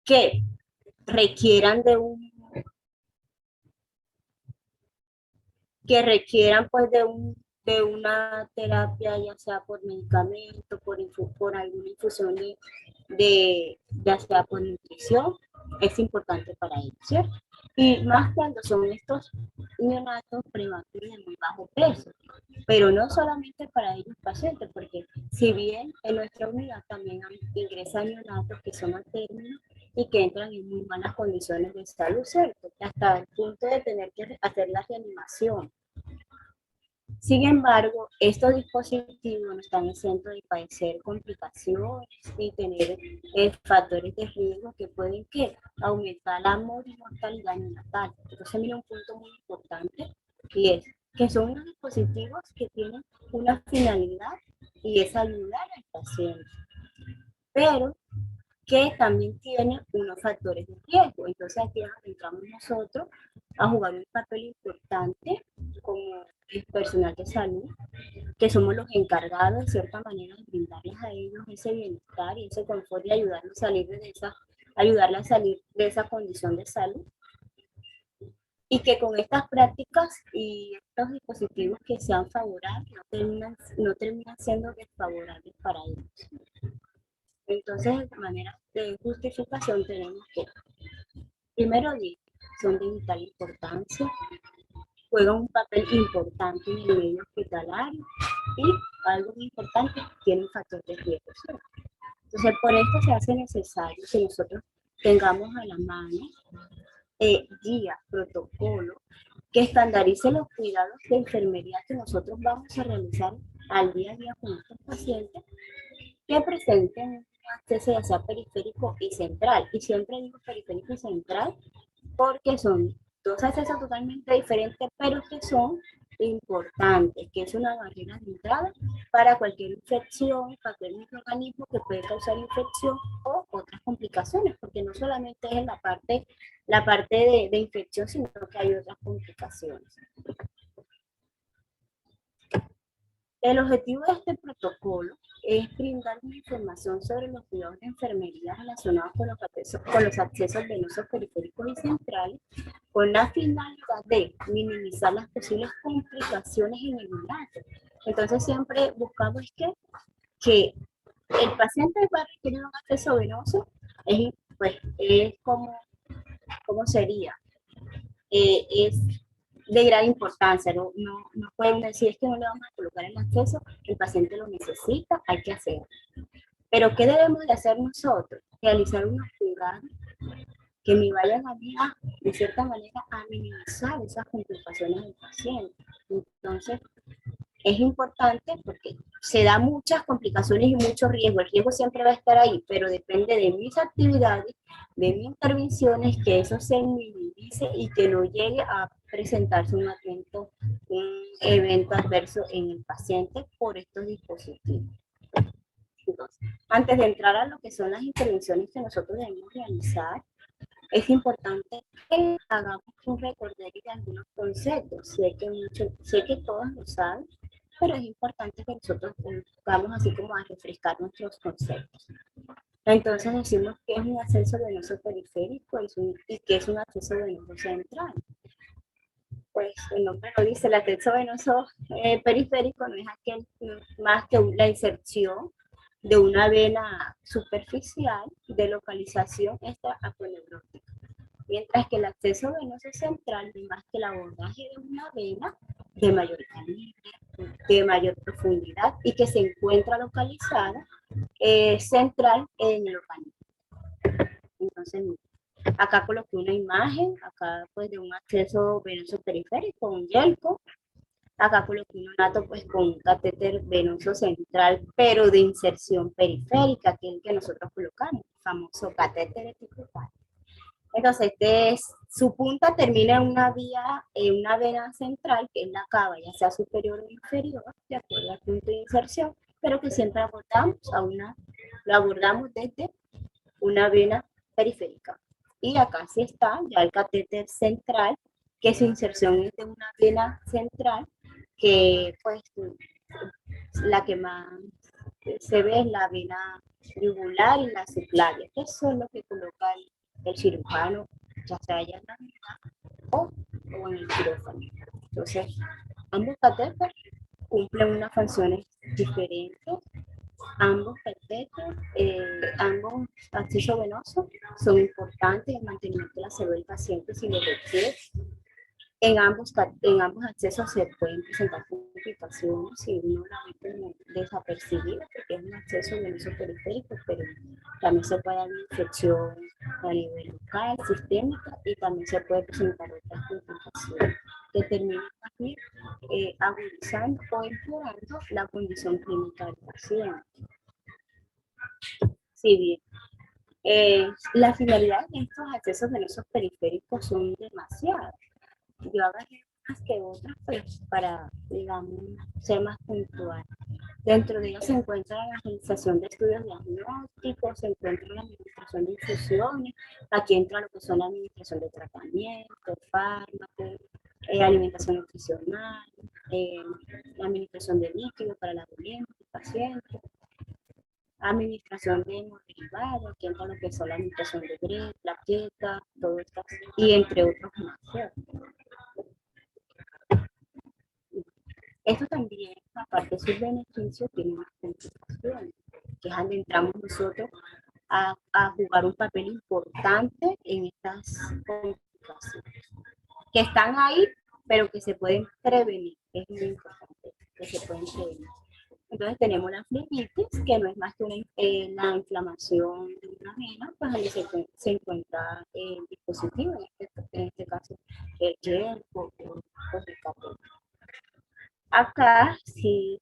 que requieran pues de una terapia, ya sea por medicamento, por alguna infusión ya sea por nutrición, es importante para ellos, ¿cierto? Y más cuando son estos neonatos prematuros de muy bajo peso, pero no solamente para ellos pacientes, porque si bien en nuestra unidad también ingresan neonatos que son a término y que entran en muy malas condiciones de salud, ¿cierto? Hasta el punto de tener que hacer la reanimación. Sin embargo, estos dispositivos no están exentos de padecer complicaciones y tener factores de riesgo que pueden aumentar la mortalidad neonatal. Entonces, mira un punto muy importante y es que son unos dispositivos que tienen una finalidad y es ayudar al paciente, pero que también tiene unos factores de riesgo. Entonces aquí entramos nosotros a jugar un papel importante como el personal de salud, que somos los encargados de cierta manera de brindarles a ellos ese bienestar y ese confort y ayudarles a salir de esa condición de salud. Y que con estas prácticas y estos dispositivos que sean favorables no terminan siendo desfavorables para ellos. Entonces, de manera de justificación tenemos que, primero, son de vital importancia, juegan un papel importante en el medio hospitalario y, algo muy importante, tienen factor de riesgo. Entonces, por esto se hace necesario que nosotros tengamos a la mano guía, protocolo, que estandarice los cuidados de enfermería que nosotros vamos a realizar al día a día con estos pacientes que presenten acceso ya sea periférico y central. Y siempre digo periférico y central porque son dos accesos totalmente diferentes, pero que son importantes, que es una barrera de entrada para cualquier infección, cualquier microorganismo que puede causar infección o otras complicaciones, porque no solamente es la parte de infección, sino que hay otras complicaciones. El objetivo de este protocolo es brindar una información sobre los cuidados de enfermería relacionados con los accesos venosos periféricos y centrales, con la finalidad de minimizar las posibles complicaciones en el neonato. Entonces siempre buscamos que el paciente va a requerir un acceso venoso, es como sería, es de gran importancia, no pueden decir que no le vamos a colocar el acceso, el paciente lo necesita, hay que hacerlo. Pero ¿qué debemos de hacer nosotros? Realizar unos cuidados que me vayan a mí de cierta manera, a minimizar esas complicaciones del paciente. Entonces, es importante porque se da muchas complicaciones y mucho riesgo. El riesgo siempre va a estar ahí, pero depende de mis actividades, de mis intervenciones, que eso se minimice y que no llegue a presentarse un evento adverso en el paciente por estos dispositivos. Entonces, antes de entrar a lo que son las intervenciones que nosotros debemos realizar, es importante que hagamos un recorderis de algunos conceptos. Sé que todos lo saben, pero es importante que nosotros vamos así como a refrescar nuestros conceptos. Entonces decimos que es un acceso venoso periférico y que es un acceso venoso central. Pues el nombre lo dice, el acceso venoso periférico no es aquel más que la inserción de una vena superficial de localización extraaponeurótica, mientras que el acceso venoso central no es más que el abordaje de una vena de mayor calibre, de mayor profundidad y que se encuentra localizada central en el organismo. Entonces, acá coloqué una imagen, acá pues de un acceso venoso periférico, un yelco. Acá coloqué un neonato pues con un catéter venoso central, pero de inserción periférica, que es el que nosotros colocamos, el famoso catéter epicutal. Entonces, su punta termina en una vena central, que es la cava, ya sea superior o inferior, de acuerdo al punto de inserción, pero que siempre lo abordamos desde una vena periférica. Y acá sí está ya el catéter central, que su inserción es de una vena central, que pues la que más se ve es la vena yugular y la subclavia. Eso es lo que coloca el cirujano, ya sea allá en la unidad o en el quirófano. Entonces, ambos catéteres cumplen unas funciones diferentes. Ambos catéteres, ambos accesos venosos son importantes en el mantenimiento de la salud del paciente si lo requiere. En ambos accesos se pueden presentar complicaciones si uno la ve como desapercibida, porque es un acceso venoso periférico, pero también se puede dar una infección a nivel local, sistémica, y también se puede presentar otras complicaciones que terminan también agudizando o empeorando la condición clínica del paciente. Si bien la finalidad de estos accesos venosos periféricos son demasiadas, yo agarré más que otras, pues para, digamos, ser más puntual. Dentro de ellos se encuentra la realización de estudios diagnósticos, se encuentra la administración de infusiones, aquí entra lo que son la administración de tratamiento, fármacos, alimentación nutricional, la administración de líquidos para la bulimia del paciente, administración de hemoderivados, aquí entra lo que son la administración de plaquetas, todo esto, y entre otros más. Esto también, aparte de sus beneficios, tiene unas complicaciones, que es donde entramos nosotros a jugar un papel importante en estas complicaciones, que están ahí, pero que se pueden prevenir. Es muy importante que se pueden prevenir. Entonces tenemos la flebitis, que no es más que la inflamación de una vena, pues ahí se encuentra el dispositivo, en este caso el gel o el capó. Acá, si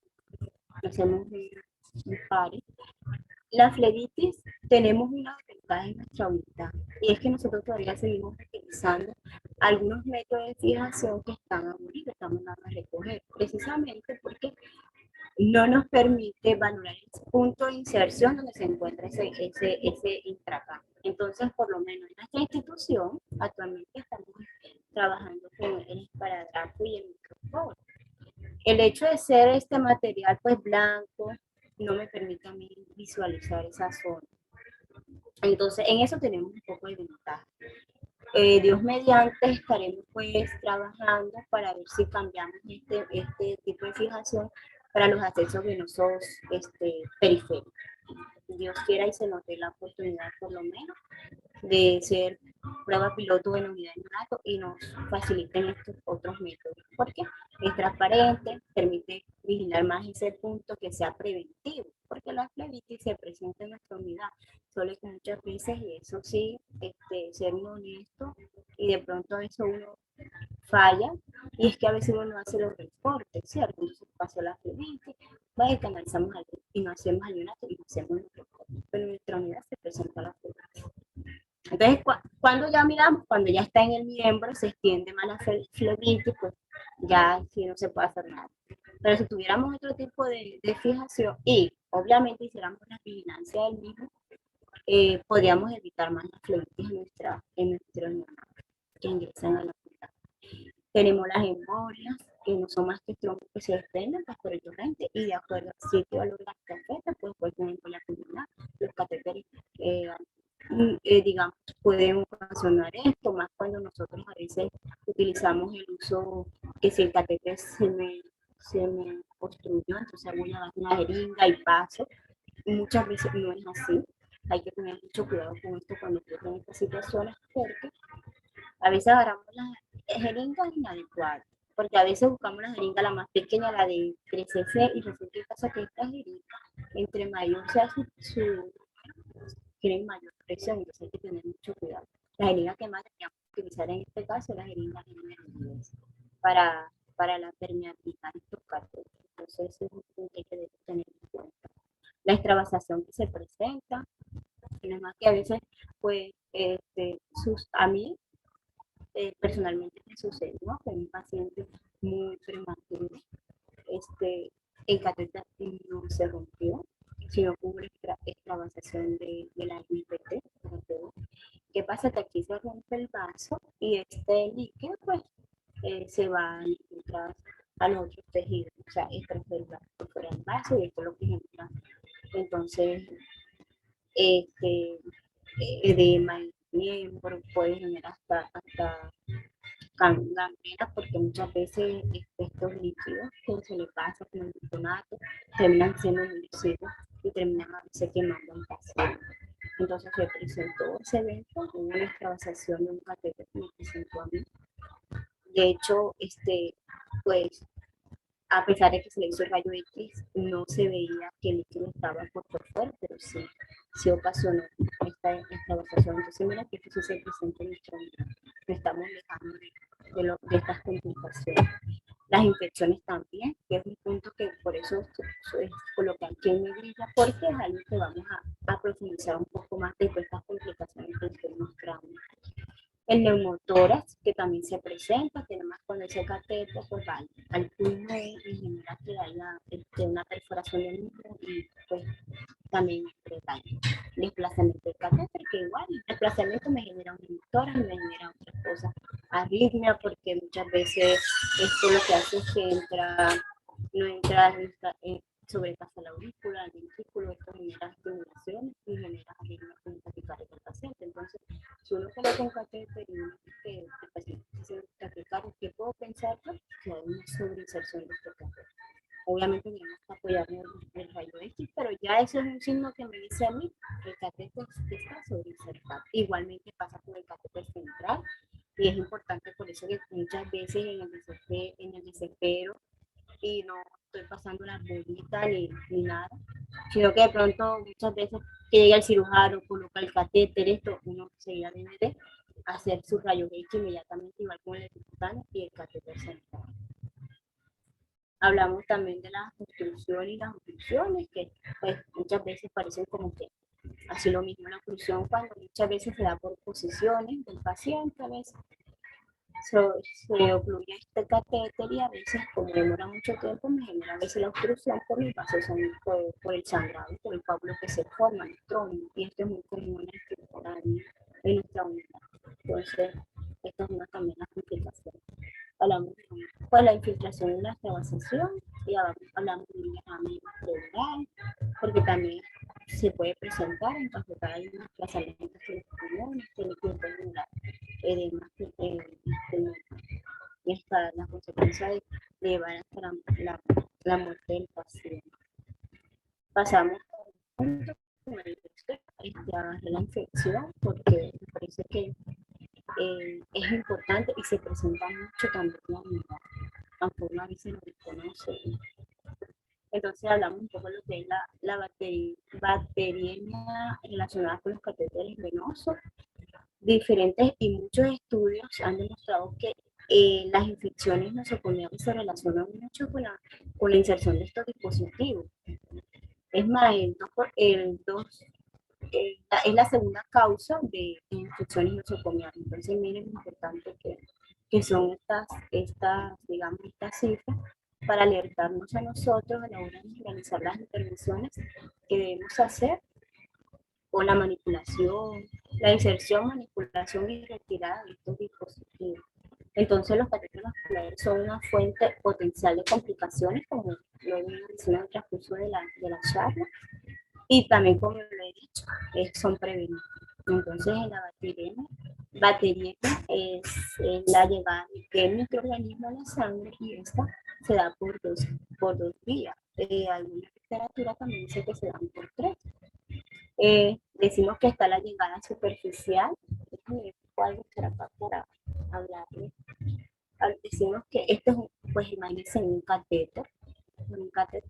hacemos un pare, la flebitis tenemos una ventaja en nuestra unidad, y es que nosotros todavía seguimos utilizando algunos métodos de fijación que están abolidos, estamos dando a recoger, precisamente porque no nos permite valorar el punto de inserción donde se encuentra ese intracambio. Entonces, por lo menos en nuestra institución, actualmente estamos trabajando con el esparadrapo y el micrófono. El hecho de ser este material pues blanco no me permite a mí visualizar esa zona. Entonces, en eso tenemos un poco de ventaja. Dios mediante estaremos pues trabajando para ver si cambiamos este tipo de fijación para los accesos venosos periféricos. Dios quiera y se nos dé la oportunidad por lo menos de ser prueba piloto en la unidad de neonato y nos faciliten estos otros métodos, porque es transparente, permite vigilar más ese punto que sea preventivo, porque la flebitis se presenta en nuestra unidad, solo que muchas veces, y eso sí, ser muy honesto, y de pronto eso uno falla, y es que a veces uno no hace los reportes, ¿cierto? Entonces pasó la flebitis, vaya, canalizamos algo, y no hacemos el neonato, y no hacemos los reportes, pero en nuestra unidad se presenta la flebitis. Entonces, cuando ya miramos, cuando ya está en el miembro, se extiende más la flebitis, pues ya sí no se puede hacer nada. Pero si tuviéramos otro tipo de fijación y obviamente hiciéramos la vigilancia del mismo, podríamos evitar más la flebitis en nuestros neonatos que ingresan a la unidad. Tenemos las embolias, que no son más que trombos que se desprenden por el torrente y de acuerdo al sitio al órgano que afecta, pues puede tener embolia pulmonar, los catéteres digamos, pueden ocasionar esto, más cuando nosotros a veces utilizamos el uso que si el catéter se me obstruyó, entonces voy a dar una jeringa y paso. Muchas veces no es así. Hay que tener mucho cuidado con esto cuando ocurren estas situaciones, porque a veces agarramos las jeringas inadecuadas, porque a veces buscamos la jeringa la más pequeña, la de 3cc, y resulta que pasa que esta jeringa, entre mayor sea tienen mayor presión, entonces hay que tener mucho cuidado. La jeringa que más deberíamos utilizar en este caso es la jeringa N10 para la permeabilidad de estos catéteres. Entonces, ese es un punto que debe tener en cuenta. La extravasación que se presenta, además que a veces, pues, a mí personalmente me sucedió con un paciente muy prematuro, el catéter no se rompió, sino que hubo extravasación de la IPT. ¿Qué pasa? Que aquí se rompe el vaso y este líquido pues se va a infiltrar a los otros tejidos, o sea, esto es por fuera del vaso y esto es lo que entra. Entonces, edema miembro, puede generar hasta gangrena, porque muchas veces estos líquidos que se le pasa con el glutamato terminan siendo muy nocivos y terminan a veces quemando al paciente. Entonces se presentó ese evento, una extravasación de un catéter que me presentó a mí. De hecho, pues a pesar de que se le hizo el rayo X, no se veía que el líquido estaba por fuera, pero sí ocasionó esta evacuación. Entonces, mira que esto sí se presenta en nuestra vida. No estamos alejando de estas complicaciones. Las infecciones también, que es un punto que por eso es colocar aquí en negrilla, porque es algo que vamos a profundizar un poco más de estas complicaciones que estoy mostrando. El neumotórax, que también se presenta, tenemos con ese catéter, pues va al pulmón y genera que haya una perforación del mismo y pues también daño. Desplazamiento del catéter, que igual el desplazamiento me genera un neumotórax, me genera otras cosas, arritmia, porque muchas veces esto lo que hace es que no entra sobrepasa la aurícula, el ventrículo, esto genera estimulaciones y genera arritmia con taquicardia del paciente. Entonces, si uno coloca un catéter y uno que el paciente se taquicardia, ¿qué puedo pensar? Pues que hay una sobreinserción de este catéter. Obviamente tenemos que apoyarnos el rayo X, pero ya eso es un signo que me dice a mí que el catéter está sobreinsertado. Igualmente pasa con el catéter central y es importante por eso que muchas veces en el desespero y no estoy pasando la bolita ni nada, sino que de pronto muchas veces que llega el cirujano, coloca el catéter, esto, uno seguía debe de hacer su rayo X inmediatamente, igual con el epicutáneo y el catéter central. Hablamos también de las obstrucciones y las obstrucciones, que pues, muchas veces parecen como que así lo mismo la oclusión, cuando muchas veces se da por posiciones del paciente, a veces se ocluye este catéter y a veces, como demora mucho tiempo, me genera a veces la obstrucción por el vaso por el sangrado, por el coágulo que se forma, el trombo, y esto es muy común en nuestra unidad. Entonces, esto es una también las complicaciones. Hablamos de pues, la infiltración y la extravasación, y hablamos de derrame pleural, porque también se puede presentar en caso de que haya unos desplazamientos de los pulmones, de líquido pulmonar, edemas y hasta la consecuencia de llevar hasta la muerte del paciente. Pasamos con el de la infección, porque me parece que es importante y se presenta mucho también en la unidad, aunque uno a veces lo desconoce. Entonces hablamos un poco de lo que es la bacteriemia relacionada con los catéteres venosos. Diferentes y muchos estudios han demostrado que las infecciones nosocomiales se relacionan mucho con la inserción de estos dispositivos. Es más, el 2 es la segunda causa de infecciones nosocomiales. Entonces, miren lo importante que son digamos, estas cifras para alertarnos a nosotros a la hora de realizar las intervenciones que debemos hacer o la manipulación, la inserción, manipulación y retirada de estos dispositivos. Entonces los catéteres vasculares son una fuente potencial de complicaciones, como lo he venido diciendo en el transcurso de la charla, y también, como lo he dicho, son prevenibles. Entonces, en la bacteriemia es la llegada del microorganismo a la sangre y esta se da por dos vías. Alguna literatura también dice que se dan por tres. Decimos que está la llegada superficial, algo para hablarle. Decimos que esto es, pues imagínense un catéter,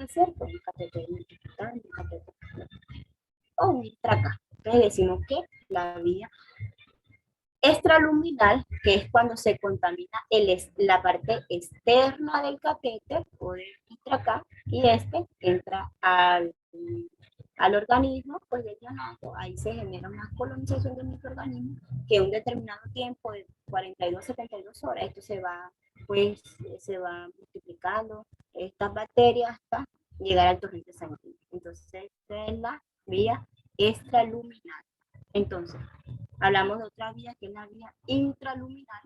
¿cierto? Un catéter multiplicante, un catéter o un intraca. Entonces decimos que la vía extraluminal, que es cuando se contamina la parte externa del catéter o del intraca, y entra al organismo, pues lesionado, ahí se genera una colonización del microorganismo que en un determinado tiempo de 42 a 72 horas, esto pues, se va multiplicando estas bacterias hasta llegar al torrente sanguíneo. Entonces, esta es la vía extraluminal. Entonces, hablamos de otra vía que es la vía intraluminal,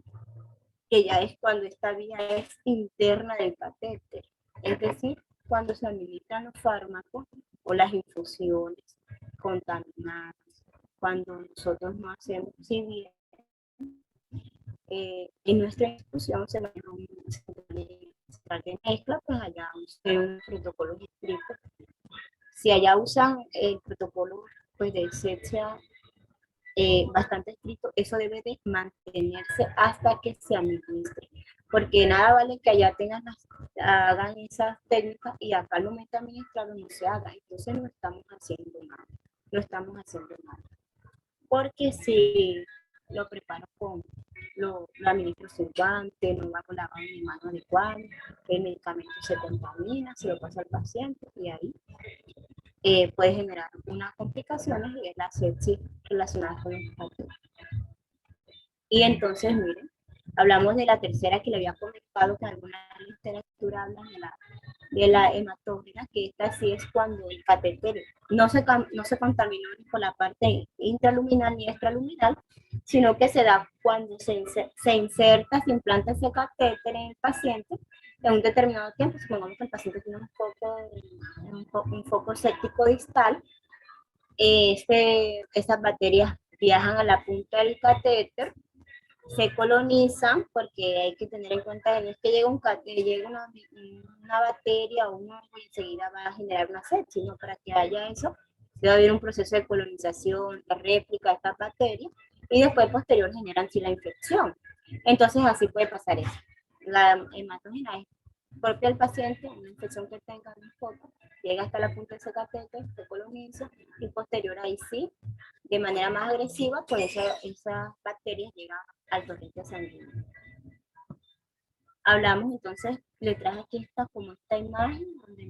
que ya es cuando esta vía es interna del catéter, es decir, cuando se administran los fármacos o las infusiones contaminadas cuando nosotros no hacemos, si bien en nuestra institución se maneja un central de mezcla, pues allá usan un protocolo estricto. Si allá usan el protocolo pues, de asepsia bastante estricto, eso debe de mantenerse hasta que se administre, porque nada vale que allá tengan hagan esas técnicas y acá al momento de administrarlo no se haga, entonces no estamos haciendo nada, no estamos haciendo nada, porque si lo preparo con lo administro sin guante, no hago lavado de mano adecuado, el medicamento se contamina, se lo pasa al paciente y ahí puede generar unas complicaciones y es la sepsis relacionada con los patógenos. Y entonces, miren, hablamos de la tercera que le había comentado que alguna literatura habla de la hematógena, que esta sí es cuando el catéter no se contaminó con la parte intraluminal ni extraluminal, sino que se da cuando se inserta, se implanta ese catéter en el paciente en un determinado tiempo. Supongamos que el paciente tiene un foco séptico distal, esas bacterias viajan a la punta del catéter, se colonizan, porque hay que tener en cuenta que no es que llegue una bacteria o un hongo y enseguida va a generar una sepsis, ¿no? Para que haya eso, debe haber un proceso de colonización, de réplica de estas bacterias, y después posterior generan sí la infección. Entonces así puede pasar eso. La hematógena es propia del paciente, una infección que tenga un foco, llega hasta la punta de ese catéter, se coloniza, y posterior ahí sí, de manera más agresiva, pues esas bacterias llegan al torrente sanguíneo. Hablamos entonces, le traje aquí como esta imagen donde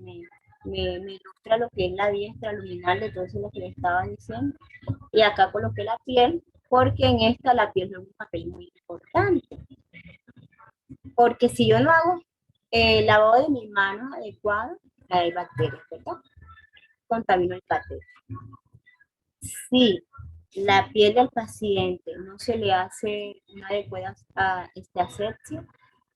me ilustra lo que es la vía extraluminal de todo eso lo que le estaba diciendo. Y acá coloqué la piel, porque en esta la piel juega un papel muy importante. Porque si yo no hago el lavado de mis manos adecuado, hay bacterias, ¿verdad? Contamino el catéter. Si la piel del paciente no se le hace una adecuada asepsia,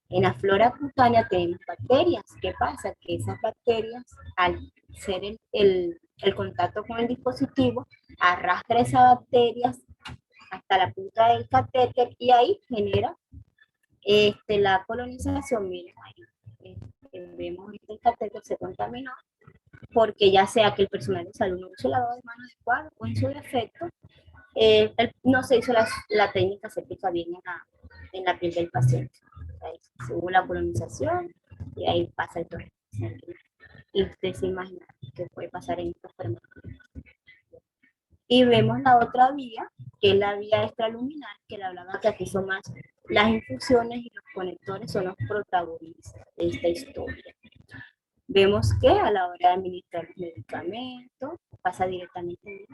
en la flora cutánea tenemos bacterias. ¿Qué pasa? Que esas bacterias, al ser el contacto con el dispositivo, arrastra esas bacterias hasta la punta del catéter y ahí genera la colonización. Miren ahí, vemos que el catéter se contaminó porque ya sea que el personal de salud no hizo el lavado de manos adecuado o en su defecto no se hizo la técnica séptica bien en la piel del paciente. Ahí se hubo la colonización y ahí pasa el torrente. Y usted se imagina qué puede pasar en estos fermentos. Y vemos la otra vía, que es la vía extraluminal, que le hablaba que aquí son más las infusiones y los conectores son los protagonistas de esta historia. Vemos que a la hora de administrar los medicamentos, pasa directamente,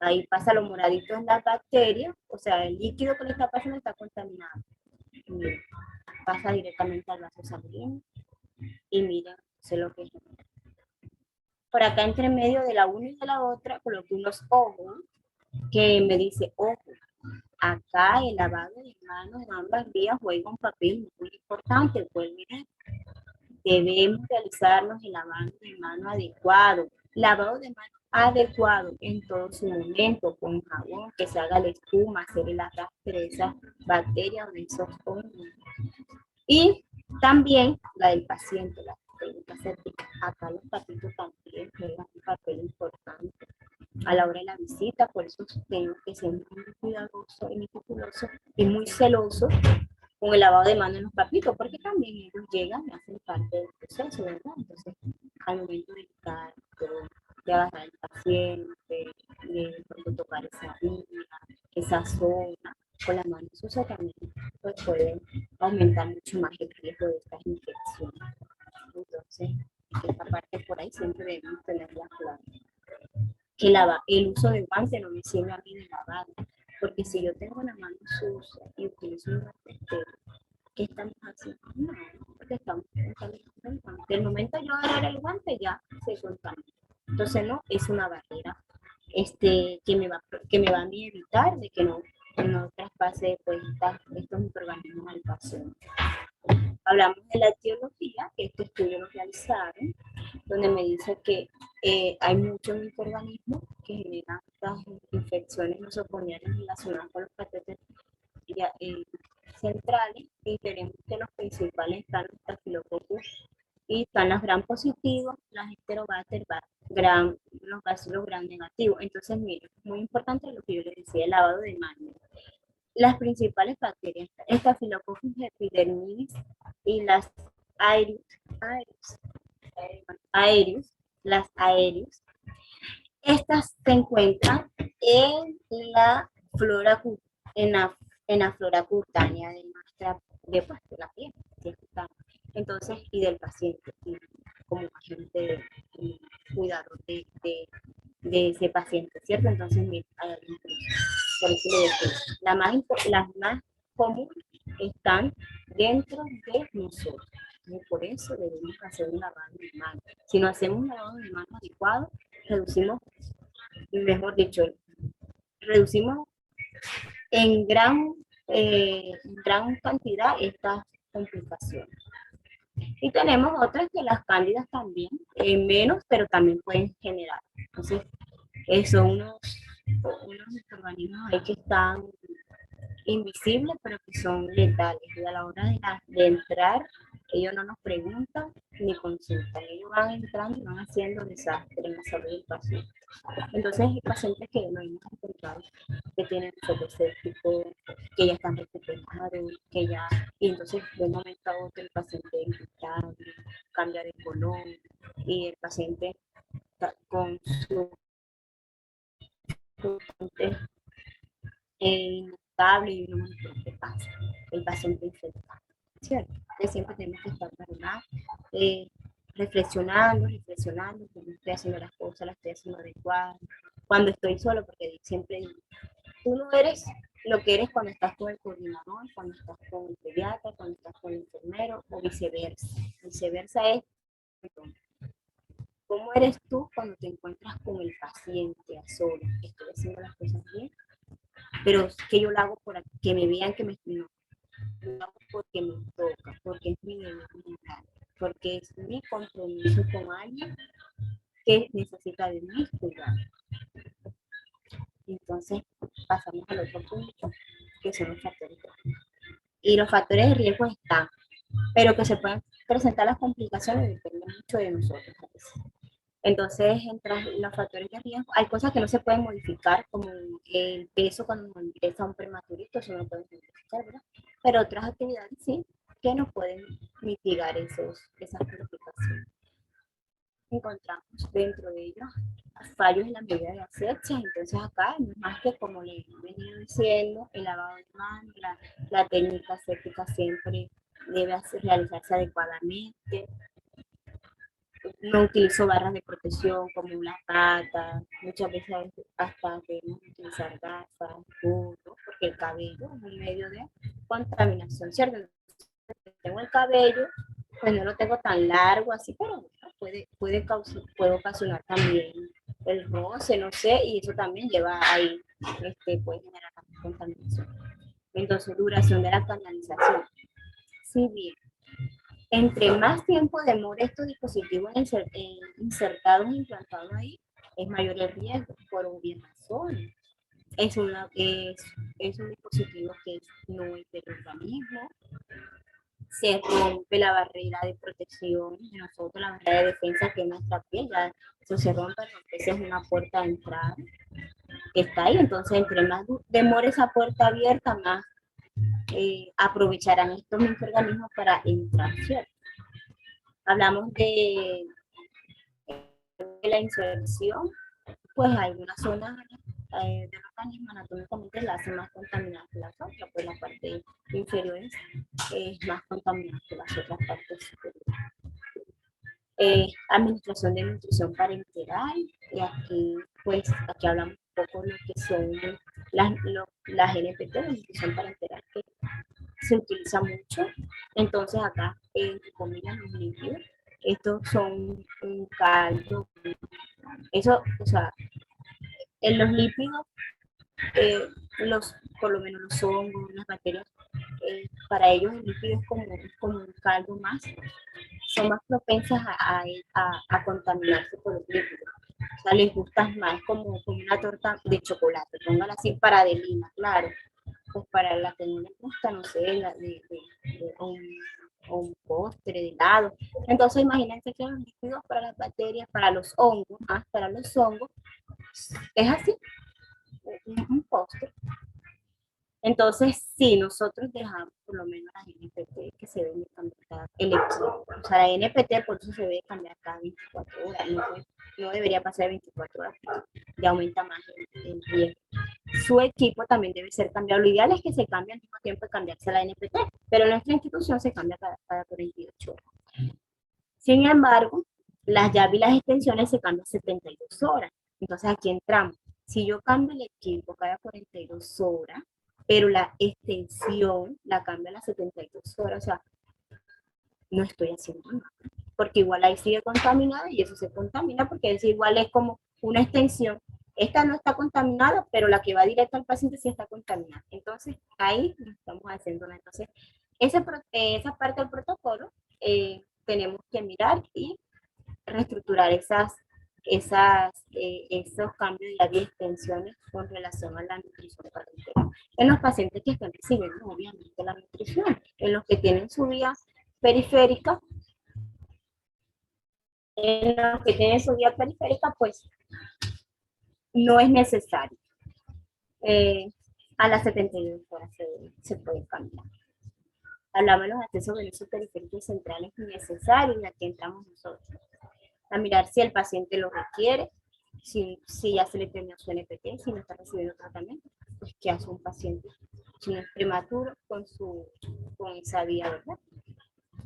ahí pasa lo moradito en la bacteria, o sea, el líquido que le está pasando está contaminado. Miren, pasa directamente al vaso sanguíneo y miren, sé lo que es. Por acá entre medio de la una y de la otra coloqué unos ojos que me dice, ojo, acá el lavado de manos en ambas vías juega un papel muy importante, pues miren, debemos realizarnos el lavado de manos adecuado, lavado de manos adecuado en todo su momento, con jabón, que se haga la espuma, hacer el arrastre de esas bacterias o de esos hongos. Y también la del paciente, la técnica séptica. Acá los patitos también juegan un papel importante a la hora de la visita, por eso tengo que ser muy cuidadoso y meticuloso y muy celoso con el lavado de manos en los papitos, porque también ellos llegan y hacen parte del proceso, ¿verdad? Entonces, al momento de estar, de agarrar al paciente, de tocar esa línea, esa zona, con las manos sucias también, pues pueden aumentar mucho más el riesgo de estas infecciones. Entonces, esta parte por ahí siempre debemos tenerla clara. Que el uso de guantes no me sirve a mí de lavar, porque si yo tengo la mano sucia y utilizo un guante, ¿qué estamos haciendo? No, porque estamos contaminando el guante. Del momento de yo agarrar el guante ya se contamina. Entonces no, es una barrera que me va a evitar de que no traspase pues, estos microorganismos al paciente. Hablamos de la etiología, que este estudio lo realizaron, donde me dice que hay muchos microorganismos que generan estas infecciones nosocomiales relacionadas con los catéteres centrales, y tenemos que los principales están los Staphylococcus y están las gram positivos, las Heterobacter gram, los bacilos gram negativos. Entonces, miren, es muy importante lo que yo les decía, el lavado de manos. Las principales bacterias, Staphylococcus epidermidis y las aereus, las aéreos. Estas se encuentran en la flora, en la flora cutánea de nuestra, de la piel, entonces, y del paciente, y como agente de cuidado de ese paciente, ¿cierto? Entonces, mira, hay algunos, por eso le decía, las más comunes están dentro de nosotros. Y por eso debemos hacer un lavado de manos. Si no hacemos un lavado de manos adecuado, reducimos, mejor dicho, reducimos en gran cantidad estas complicaciones. Y tenemos otras que las cándidas también, menos, pero también pueden generar. Entonces, son unos microorganismos ahí que están invisibles, pero que son letales. Y a la hora de entrar, ellos no nos preguntan ni consultan. Ellos van entrando y van haciendo desastre en la salud del paciente. Entonces, hay pacientes que no hemos encontrado que tienen foco séptico, que ya están recuperados, que ya, y entonces de un momento a otro el paciente es irritable, cambia de color, y el paciente con su inestable y no sé qué pasa, el paciente infectado, ¿cierto? Entonces siempre tenemos que estar, ¿verdad? Reflexionando, cómo estoy haciendo las cosas, las estoy haciendo adecuadas, cuando estoy solo, porque siempre digo, tú no eres lo que eres cuando estás con el coordinador, cuando estás con el pediatra, cuando estás con el enfermero, o viceversa. Viceversa es cómo eres tú cuando te encuentras con el paciente a solas. Estoy haciendo las cosas bien, pero que yo lo hago por que me vean que me estoy, no, lo hago porque me toca, porque es mi deber moral, porque es mi compromiso con alguien que necesita de mis cuidados. Entonces, pasamos al otro punto, que son los factores de riesgo. Y los factores de riesgo están, pero que se pueden presentar las complicaciones depende mucho de nosotros. Entonces, entre los factores de riesgo, hay cosas que no se pueden modificar, como el peso cuando uno ingresa a un prematurito, eso no puede modificar, ¿verdad? Pero otras actividades sí, que nos pueden mitigar esas complicaciones. Encontramos dentro de ellos fallos en la medida de asepsia, entonces acá no es más que, como les he venido diciendo, el lavado de manos, la técnica aséptica siempre debe realizarse adecuadamente. No utilizo barras de protección como una pata, muchas veces hasta debemos utilizar gafas, gorro, porque el cabello es un medio de contaminación, ¿cierto? Tengo el cabello, pues no lo tengo tan largo así, pero puede ocasionar también el roce, no sé, y eso también lleva ahí, puede generar contaminación. Entonces, duración de la canalización. Si bien entre más tiempo demore estos dispositivos insertados e implantados ahí, es mayor el riesgo, por obvias razones. Es un dispositivo que no es del organismo, se rompe la barrera de protección de nosotros, la barrera de defensa que es nuestra piel, ya eso se rompe, esa es una puerta de entrada que está ahí, entonces entre más demore esa puerta abierta, más aprovecharán estos microorganismos para entrar, ¿cierto? Hablamos de la inserción, pues algunas zonas del organismo anatómicamente la hacen más contaminada que las otras, pues la parte inferior es más contaminada que las otras partes superiores. Administración de nutrición parenteral, y aquí hablamos un poco de lo que son las NPT, la nutrición parenteral, que se utiliza mucho. Entonces acá, entre comillas, los líquidos, estos son un caldo, eso, o sea, en los lípidos, por lo menos los hongos, las bacterias, para ellos el líquido es como un caldo más, son más propensas a contaminarse por los líquidos. sea, les gusta más como una torta de chocolate, póngala así para Adelina, claro. Pues para la que no le gusta, no sé, o un postre de helado. Entonces imagínense que los líquidos para las bacterias, para los hongos, para los hongos, es así, un postre. Entonces, si nosotros dejamos por lo menos las NPT que se deben cambiar el equipo, o sea, la NPT por eso se debe cambiar cada 24 horas, no debería pasar de 24 horas, ya aumenta más el riesgo. Su equipo también debe ser cambiado. Lo ideal es que se cambie al mismo tiempo de cambiarse a la NPT, pero en nuestra institución se cambia cada 48 horas. Sin embargo, las llaves y las extensiones se cambian 72 horas. Entonces aquí entramos. Si yo cambio el equipo cada 42 horas, pero la extensión la cambio a las 72 horas, o sea, no estoy haciendo nada. Porque igual ahí sigue contaminada y eso se contamina porque es igual, es como una extensión. Esta no está contaminada, pero la que va directo al paciente sí está contaminada. Entonces, ahí estamos haciendo nada. Entonces, esa parte del protocolo tenemos que mirar y reestructurar esos cambios de extensiones con relación a la nutrición parenteral. En los pacientes que están recibiendo, obviamente, la nutrición, en los que tienen su vía periférica, pues no es necesario. A las 72 horas se puede cambiar. Hablamos de los accesos venosos periféricos y centrales innecesarios, y aquí entramos nosotros. A mirar si el paciente lo requiere, si ya se le terminó su NPT, si no está recibiendo tratamiento, pues qué hace un paciente si no es prematuro con esa vía, ¿verdad?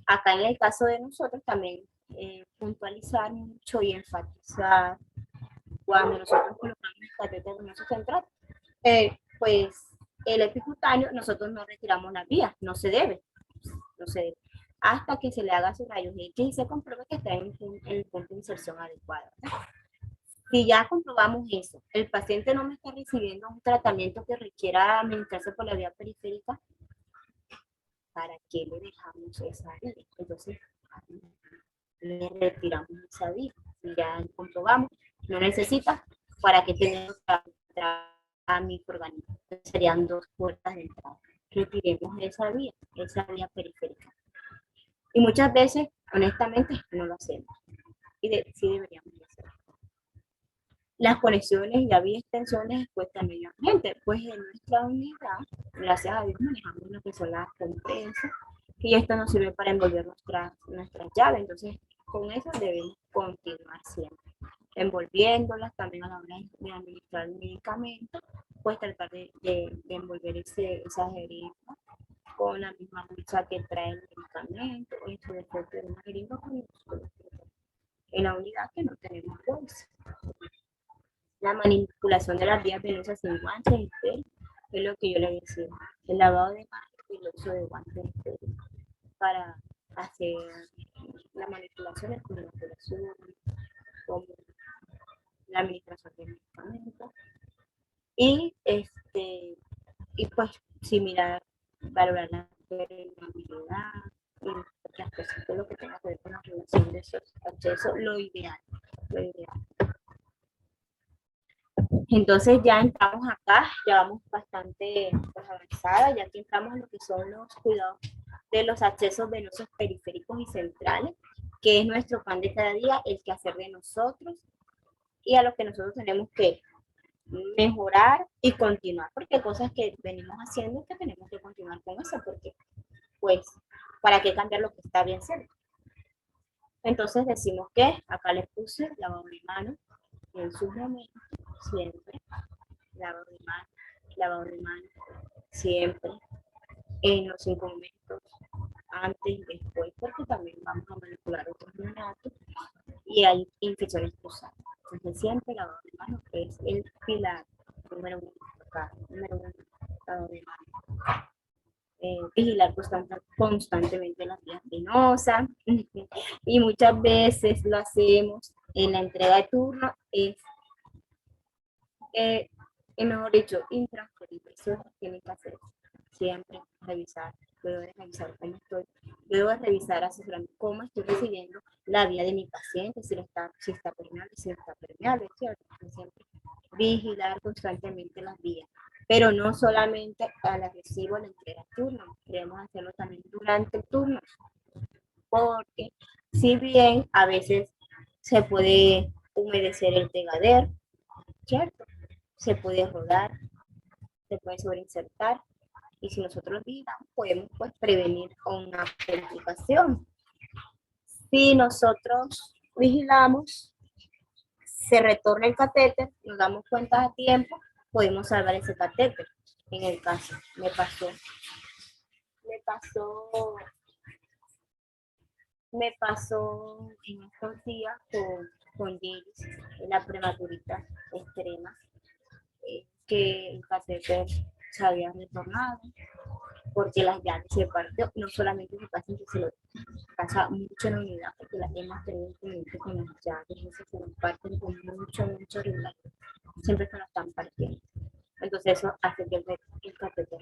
Acá en el caso de nosotros también puntualizar mucho y enfatizar cuando nosotros colocamos el catéter venoso central, pues el epicutáneo nosotros no retiramos la vía, no se debe, hasta que se le haga su rayos X y se compruebe que está en el punto de inserción adecuado, ¿verdad? Si ya comprobamos eso, el paciente no me está recibiendo un tratamiento que requiera administrarse por la vía periférica, ¿para qué le dejamos esa vía? Entonces, le retiramos esa vía. Si ya comprobamos, no necesita, ¿para qué tenemos que a microorganismos? Serían dos puertas de entrada. Retiremos esa vía periférica. Y muchas veces, honestamente, no lo hacemos. Sí deberíamos hacerlo. Las conexiones y la vía extensiones cuestan medio ambiente, pues en nuestra unidad, gracias a Dios, manejamos lo que son las comprensas y esto nos sirve para envolver nuestras llaves. Entonces, con eso debemos continuar siempre, envolviéndolas también a la hora de administrar el medicamento, pues tratar de envolver esa jeringa con la misma bolsa que trae el medicamento, o en su defecto de una jeringa con en la unidad que no tenemos bolsa. La manipulación de las vías venosas sin guantes estériles, es lo que yo le decía, el lavado de manos y el uso de guantes estériles para hacer la manipulación, como la curación, como la administración del medicamento y pues similar, valorar la permeabilidad y otras cosas, todo lo que tenga que ver con la relación de esos accesos, lo ideal. Entonces ya entramos acá, ya vamos bastante pues, avanzada, ya que entramos en lo que son los cuidados de los accesos venosos periféricos y centrales, que es nuestro pan de cada día, el que hacer de nosotros y a lo que nosotros tenemos que mejorar y continuar, porque hay cosas que venimos haciendo que tenemos que continuar con eso, porque pues, ¿para qué cambiar lo que está bien cerca? Entonces decimos que acá les puse lavado de manos en sus momentos, siempre, lavado de manos, siempre, en los 5 momentos, antes y después, porque también vamos a manipular otros neonatos y hay infecciones cruzadas. Entonces siempre lavado de manos es el pilar número uno, lavado de manos. Vigilar constantemente las vías venosas y muchas veces lo hacemos en la entrega de turno, mejor dicho, intransferible. Eso tiene que hacer siempre, revisar, luego de revisar cómo estoy, luego de revisar, asesorarme cómo estoy recibiendo la vía de mi paciente, si está permeable, si no está permeable, ¿cierto? Siempre vigilar constantemente las vías, pero no solamente al recibo, a la entrega turno, queremos hacerlo también durante el turno, porque si bien a veces se puede humedecer el tegadero, ¿cierto? Se puede rodar, se puede sobreinsertar, y si nosotros vigilamos, podemos pues prevenir una complicación. Si nosotros vigilamos, se retorna el catéter, nos damos cuenta a tiempo, podemos salvar ese catéter. En el caso, me pasó, me pasó en estos días con Gilles, la prematurita extrema, que el catéter se había retornado porque las llaves se partió. No solamente se pasa, se lo pasa mucho en la unidad, porque las hemos tenido inconvenientes con las llaves, veces se nos parten con mucho regular, siempre se nos están partiendo. Entonces eso hace que el catéter,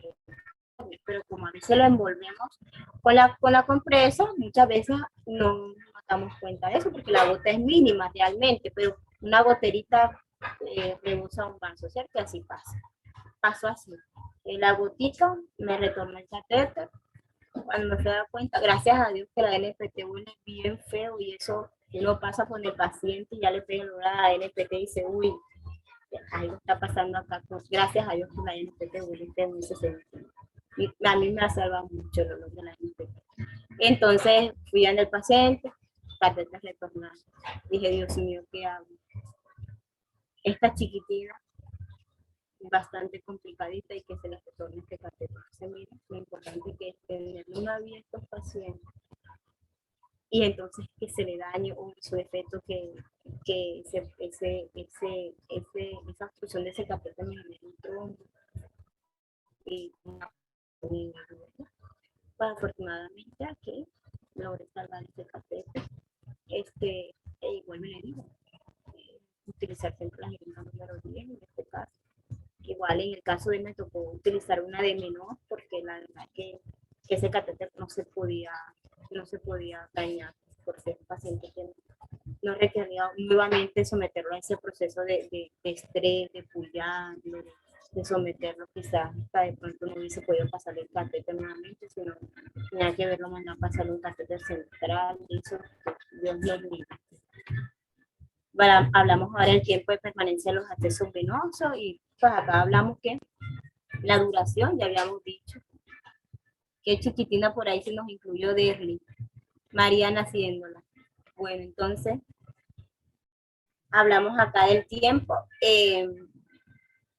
pero como a veces lo envolvemos con la compresa, muchas veces no nos damos cuenta de eso, porque la gota es mínima realmente, pero una goterita rebosa un vaso, ¿cierto? Así pasa. Pasó así. La gotita me retornó el catéter. Cuando me fui a dar cuenta, gracias a Dios que la NPT huele bien feo y eso uno pasa con el paciente y ya le pega el olor a la NPT y dice, uy, algo está pasando acá. Pues, gracias a Dios que la NPT huele feo en ese sentido. Y a mí me ha salvado mucho el olor de la NPT. Entonces fui al paciente, catéter retornado. Dije, Dios mío, ¿qué hago? Esta chiquitina bastante complicadita y que se les retorne este catéter. Mira, lo importante que es tener una vía a estos pacientes y entonces que se le dañe o su efecto que esa obstrucción de ese catéter me genere un trombo y una pues afortunadamente aquí logré salvar ese catéter. Igual me le digo, utilizar siempre la jeringa número 10 en este caso. Igual en el caso de él me tocó utilizar una de menor porque la verdad que ese catéter no se podía dañar por ser un paciente que no requería nuevamente someterlo a ese proceso de estrés, de pullarlo, de someterlo quizás hasta de pronto no hubiese podido pasar el catéter nuevamente, sino tenía que verlo mandar a pasar un catéter central, y eso Dios lo libre. Hablamos ahora del tiempo de permanencia de los accesos venosos y pues acá hablamos que la duración, ya habíamos dicho, que chiquitina por ahí se nos incluyó Derly, María naciéndola. Bueno, entonces hablamos acá del tiempo.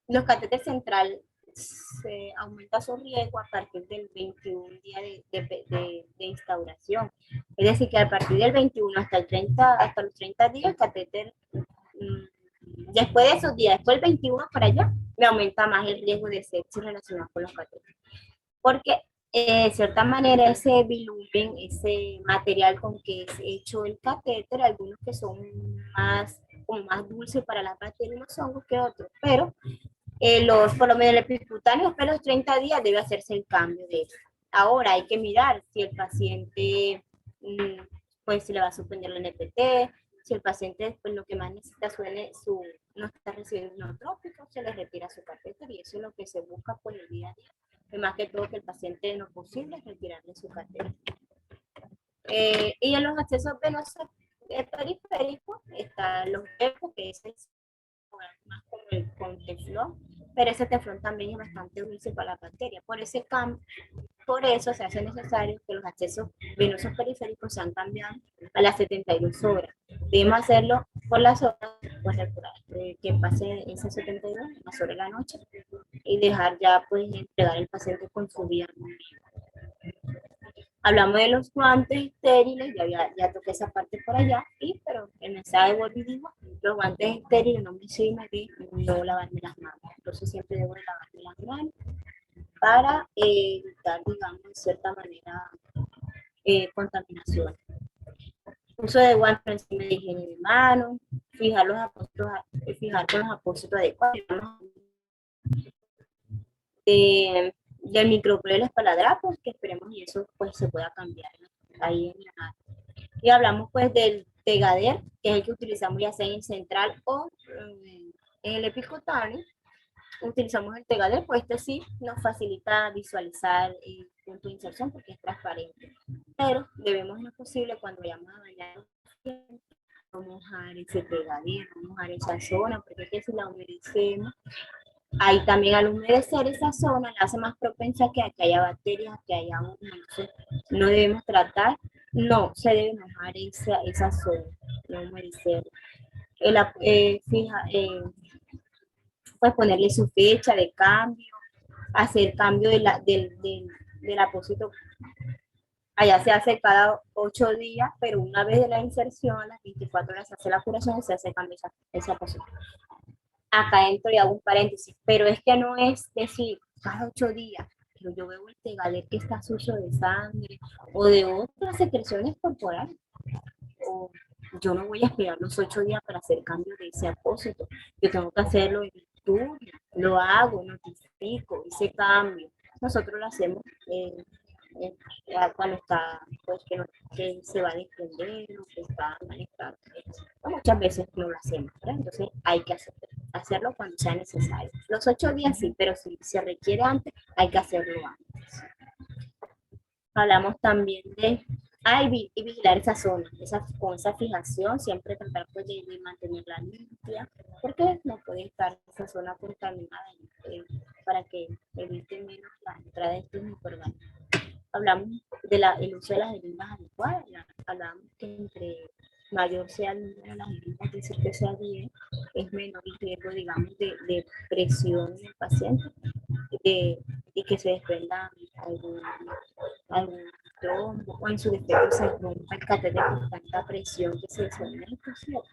Los catéteres central se aumenta su riesgo a partir del 21 día de instauración. Es decir, que a partir del 21 hasta los 30 días, el catéter, después de esos días, después del 21 para allá, me aumenta más el riesgo de sepsis relacionado con los catéteres. Porque de cierta manera ese bilumen, ese material con que es hecho el catéter, algunos que son como más dulces para la bacterias y los hongos que otros, pero por lo menos el epicutáneo después de los 30 días debe hacerse el cambio de eso. Ahora hay que mirar si el paciente, pues si le va a suspender la NPT, si el paciente pues, lo que más necesita no está recibiendo neotrópico, se le retira su catéter y eso es lo que se busca por el día a día. Más que todo que el paciente en lo posible es retirarle su catéter. Y en los accesos venosos periféricos están los huecos, que es más como el con teflón, pero ese teflón también es bastante dulce para la bacteria. Por eso se hace necesario que los accesos venosos periféricos sean cambiados a las 72 horas. Debemos hacerlo por las horas, pues que pase esas 72 las horas de la noche y dejar ya pues entregar el paciente con su vía. Hablamos de los guantes estériles, ya toqué esa parte por allá, pero el mensaje vuelve y digo, los guantes estériles no me sirven de no lavarme las manos. Entonces siempre debo de lavarme las manos para evitar, digamos, de cierta manera, contaminación. Uso de guantes encima de higiene de manos, fijar con los apósitos adecuados. Del micropro de los espaladrapos, que esperemos y eso pues se pueda cambiar ahí en la Y hablamos pues del Tegader, que es el que utilizamos ya sea en el central o en el epicutáneo. Utilizamos el Tegader, pues este sí nos facilita visualizar el punto de inserción porque es transparente. Pero debemos, en lo posible, cuando vayamos a bañar, no mojar ese Tegader, no mojar esa zona, porque es que si la humedecemos, ahí también al humedecer esa zona la hace más propensa a que haya bacterias, a que haya humo. Entonces, no debemos tratar, no se debe mojar esa zona, no humedecer. Fija, pues ponerle su fecha de cambio, hacer cambio del apósito. Allá se hace cada 8 días, pero una vez de la inserción, a las 24 horas se hace la curación y se hace cambio ese apósito. Acá entro y hago un paréntesis, pero es que no es decir cada 8 días, pero yo veo el tegader que está sucio de sangre o de otras secreciones corporales, o yo no voy a esperar los 8 días para hacer cambio de ese apósito, yo tengo que hacerlo en estudio, lo hago, notifico, hice cambio, nosotros lo hacemos eh, cuando está, pues que se va a desprender, que está manejado. Muchas veces no lo hacemos, ¿verdad? Entonces hay que hacerlo cuando sea necesario. Los 8 días sí, pero si se requiere antes, hay que hacerlo antes. Hablamos también de y vigilar esa zona, con esa fijación, siempre tratar pues, de mantenerla limpia, porque no puede estar esa zona contaminada para que evite menos la entrada de estos microorganismos. Hablamos del uso de las heridas adecuadas, hablamos que entre mayor sea el número de las heridas, es decir, que sea 10, es menor el riesgo, digamos, de presión en el paciente y que se desprenda algún trombo o en su defecto se rompa el catéter por tanta presión que se desarrolla en el paciente.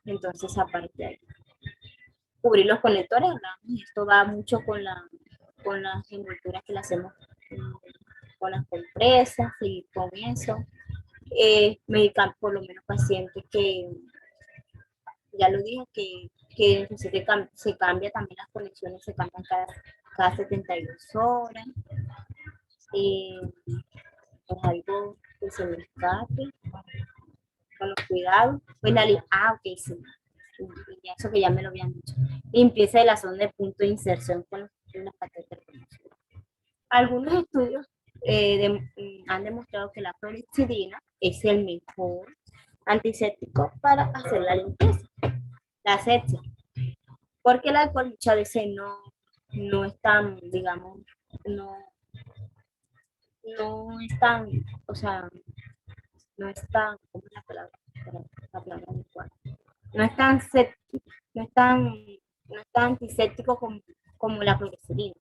Entonces, aparte de ahí, cubrir los conectores, hablamos, esto va mucho con las envolturas que le hacemos con las compresas, seguir con eso. Medicar por lo menos pacientes que, ya lo dije, que se cambia también las conexiones, se cambian cada 72 horas. Es algo que se me escape, con los cuidados. Pues ok, sí. Y eso que ya me lo habían dicho. Limpieza de la zona de punto de inserción con los catéteres. Algunos estudios han demostrado que la clorexidina es el mejor antiséptico para hacer la limpieza, la asepsia, porque el alcohol muchas veces no es tan, digamos, no, no es tan, o sea, no es tan, ¿cómo es la palabra adecuada? No es tan, no es tan, no es tan antiséptico como la clorexidina.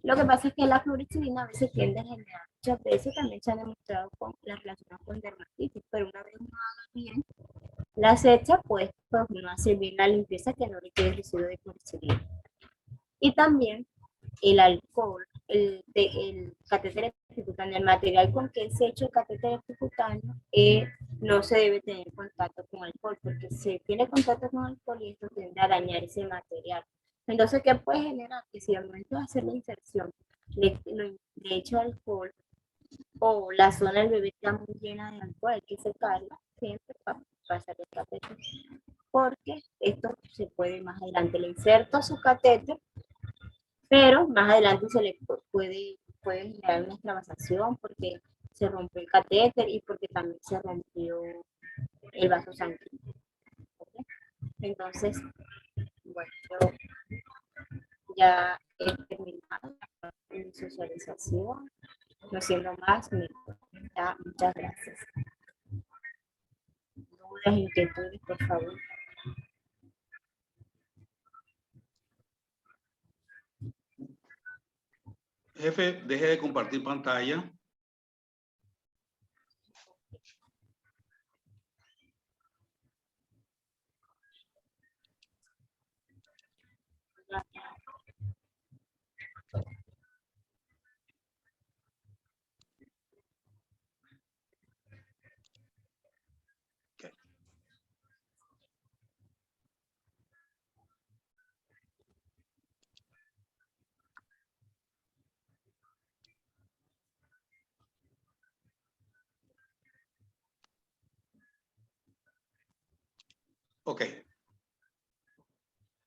Lo que pasa es que la clorexidina a veces tiende a generar, muchas veces también se ha demostrado con la relación con dermatitis, pero una vez uno haga bien la acecha, pues uno hace bien la limpieza que no requiere residuo de clorexidina. Y también el alcohol, el catéter epicutáneo, el material con que es hecho el catéter epicutáneo, no se debe tener contacto con alcohol, porque si tiene contacto con alcohol y esto tiende a dañar ese material. Entonces, ¿qué puede generar? Que si al momento de hacer la inserción le echo alcohol o la zona del bebé está muy llena de alcohol, hay que secarla siempre para pasar el catéter, porque esto se puede más adelante. Le inserto su catéter, pero más adelante se le puede generar una extravasación porque se rompió el catéter y porque también se rompió el vaso sanguíneo. ¿Okay? Entonces, bueno, yo ya he terminado mi socialización, no siendo más, ya, muchas gracias. Dudas, inquietudes, por favor. Jefe, deje de compartir pantalla. Ok.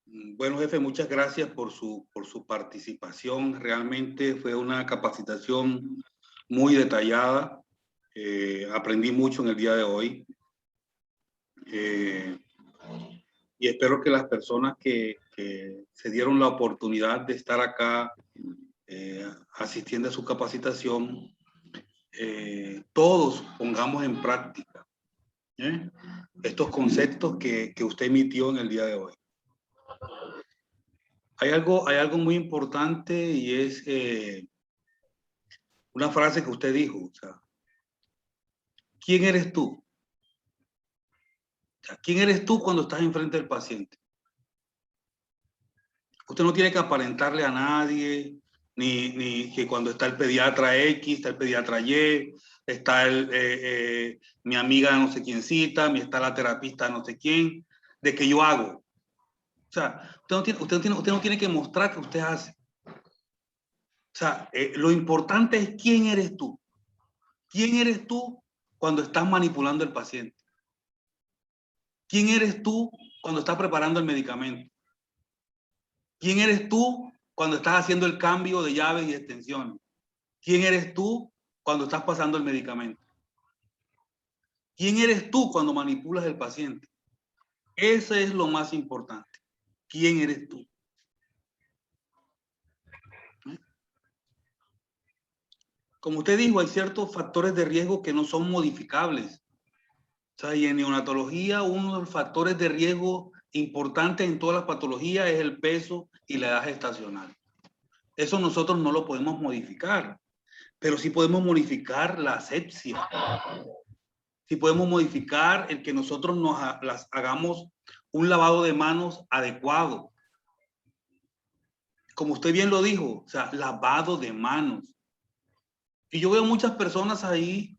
Bueno, jefe, muchas gracias por su participación. Realmente fue una capacitación muy detallada. Aprendí mucho en el día de hoy. Y espero que las personas que se dieron la oportunidad de estar acá asistiendo a su capacitación, todos pongamos en práctica estos conceptos que usted emitió en el día de hoy. Hay algo muy importante y es una frase que usted dijo, o sea, ¿quién eres tú? O sea, ¿quién eres tú cuando estás enfrente del paciente? Usted no tiene que aparentarle a nadie, ni que cuando está el pediatra X, está el pediatra Y, está mi amiga no sé quién cita, está la terapista no sé quién, de que yo hago. O sea, usted no tiene que mostrar que usted hace. O sea, lo importante es quién eres tú. ¿Quién eres tú cuando estás manipulando al paciente? ¿Quién eres tú cuando estás preparando el medicamento? ¿Quién eres tú cuando estás haciendo el cambio de llaves y extensiones? ¿Quién eres tú cuando estás pasando el medicamento? ¿Quién eres tú cuando manipulas al paciente? Ese es lo más importante. ¿Quién eres tú? Como usted dijo, hay ciertos factores de riesgo que no son modificables. O sea, y en neonatología, uno de los factores de riesgo importantes en todas las patologías es el peso y la edad gestacional. Eso nosotros no lo podemos modificar, pero sí podemos modificar la asepsia. Sí podemos modificar el que nosotros hagamos un lavado de manos adecuado. Como usted bien lo dijo, o sea, lavado de manos. Y yo veo muchas personas ahí